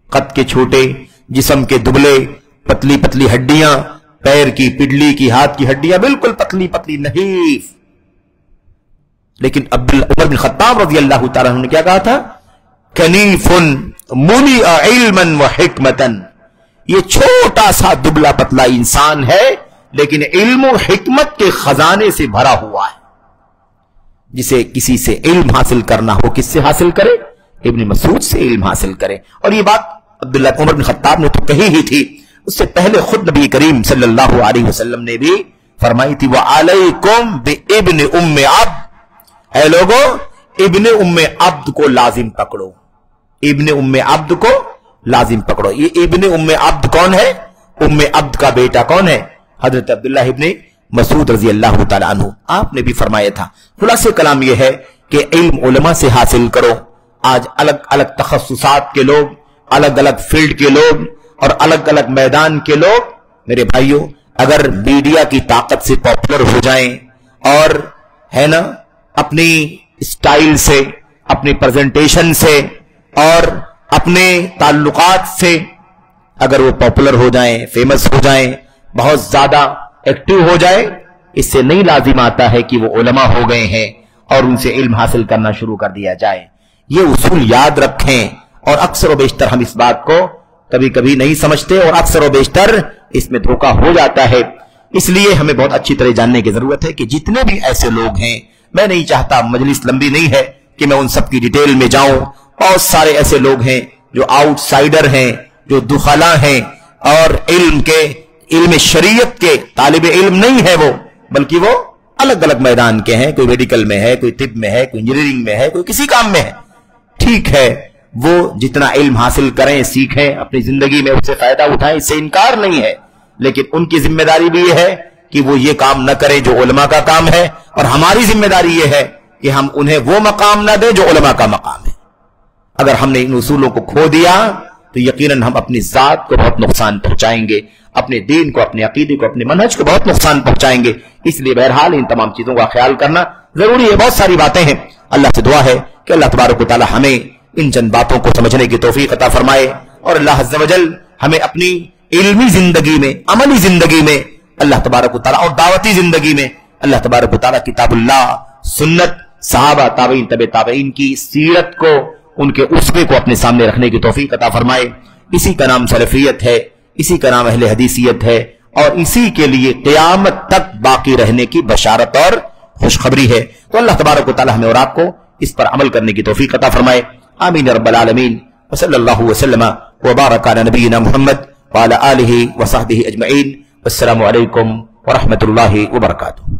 قد کے چھوٹے، جسم کے دبلے، پتلی پتلی ہڈیاں، پیر کی، پڈلی کی، ہاتھ کی ہڈیاں بالکل پتلی پتلی نحیف، لیکن عمر بن خطاب رضی اللہ تعالیٰ عنہ نے کیا کہا تھا؟ कनीफुन मुलिअ इल्मन व हिकमतन, ये छोटा सा दुबला पतला इंसान है लेकिन इल्म और हिकमत के खजाने से भरा हुआ है। जिसे किसी से इल्म हासिल करना हो, किससे हासिल करे? इब्न मसूद से इल्म हासिल करे। और ये बात अब्दुल्ला उमर बिन खत्ताब ने तो कही ही थी, उससे पहले खुद नबी करीम सल्लल्लाहु अलैहि वसल्लम ने भी फरमाई थी, व अलैकुम बि इब्न उम्मे अब्द, ऐ लोगों इब्न उम्मे अब्द को लाजिम पकड़ो, इब्न उम्मे अब्द को लाजिम पकड़ो। ये इब्न उम्मे अब्द कौन है? उम्मे अब्द का बेटा कौन है? हजरत अब्दुल्लाह इब्न मसूद रजी अल्लाह तआला अन्हु। आपने भी फरमाया था। खुलासे कलाम यह है कि इल्म उलमा से हासिल करो। आज अलग अलग तखस्सुसात के लोग, अलग अलग फील्ड के लोग और अलग अलग मैदान के लोग, मेरे भाइयों, अगर मीडिया की ताकत से पॉपुलर हो जाएं और है ना अपनी स्टाइल से, अपनी प्रेजेंटेशन से और अपने ताल्लुकात से अगर वो पॉपुलर हो जाएं, फेमस हो जाएं, बहुत ज्यादा एक्टिव हो जाए, इससे नहीं लाजिम आता है कि वो उलमा हो गए हैं और उनसे इल्म हासिल करना शुरू कर दिया जाए। ये उसूल याद रखें। और अक्सर व बेशतर हम इस बात को कभी कभी नहीं समझते और अक्सर व बेशतर इसमें धोखा हो जाता है। इसलिए हमें बहुत अच्छी तरह जानने की जरूरत है कि जितने भी ऐसे लोग हैं, मैं नहीं चाहता, मजलिस लंबी नहीं है कि मैं उन सब की डिटेल में जाऊं। बहुत सारे ऐसे लोग हैं जो आउटसाइडर हैं, जो दुखला हैं और इल्म शरीयत के तालिब इल्म नहीं है वो, बल्कि वो अलग अलग मैदान के हैं। कोई मेडिकल में है, कोई तिब में है, कोई इंजीनियरिंग में है, कोई किसी काम में है। ठीक है, वो जितना इल्म हासिल करें, सीखें, अपनी जिंदगी में उससे फायदा उठाएं, इससे इनकार नहीं है, लेकिन उनकी जिम्मेदारी भी यह है कि वो ये काम न करें जो उलमा का काम है, और हमारी जिम्मेदारी यह है कि हम उन्हें वो मकाम न दें जो उलमा का मकाम है। अगर हमने इन उसूलों को खो दिया तो यकीनन हम अपनी जात को बहुत नुकसान पहुंचाएंगे, अपने दीन को, अपने अकीदे को, अपने मनहज को बहुत नुकसान पहुंचाएंगे। इसलिए बहरहाल इन तमाम चीजों का ख्याल करना जरूरी है। बहुत सारी बातें हैं। अल्लाह से दुआ है कि अल्लाह तबारक व तआला हमें इन चंद बातों को समझने की तौफीक अता फरमाए और अल्लाह अज़्ज़ व जल हमें अपनी इल्मी जिंदगी में, अमली जिंदगी में अल्लाह तबारक व तआला और दावती जिंदगी में अल्लाह तबारक व तआला किताबुल्लाह, सुन्नत, सहाबा, ताबईन, तबे ताबईन की सीरत को, उनके उसवे को अपने सामने रखने की तौफीक अता फरमाए। इसी का नाम सलफियत है, इसी का नाम अहले हदीसियत है और इसी के लिए क़यामत तक बाकी रहने की बशारत और खुशखबरी है। तो अल्लाह तबारक व तआला हमें और आपको इस पर अमल करने की तौफीक अता फरमाए। आमीन या रब्बल आलमीन। व सल्लल्लाहु वसल्लम व बारक अला नबीना मुहम्मद व अला आलिहि व सहबिहि अजमईन। अस्सलामु अलैकुम व रहमतुल्लाहि व बरकातुहू।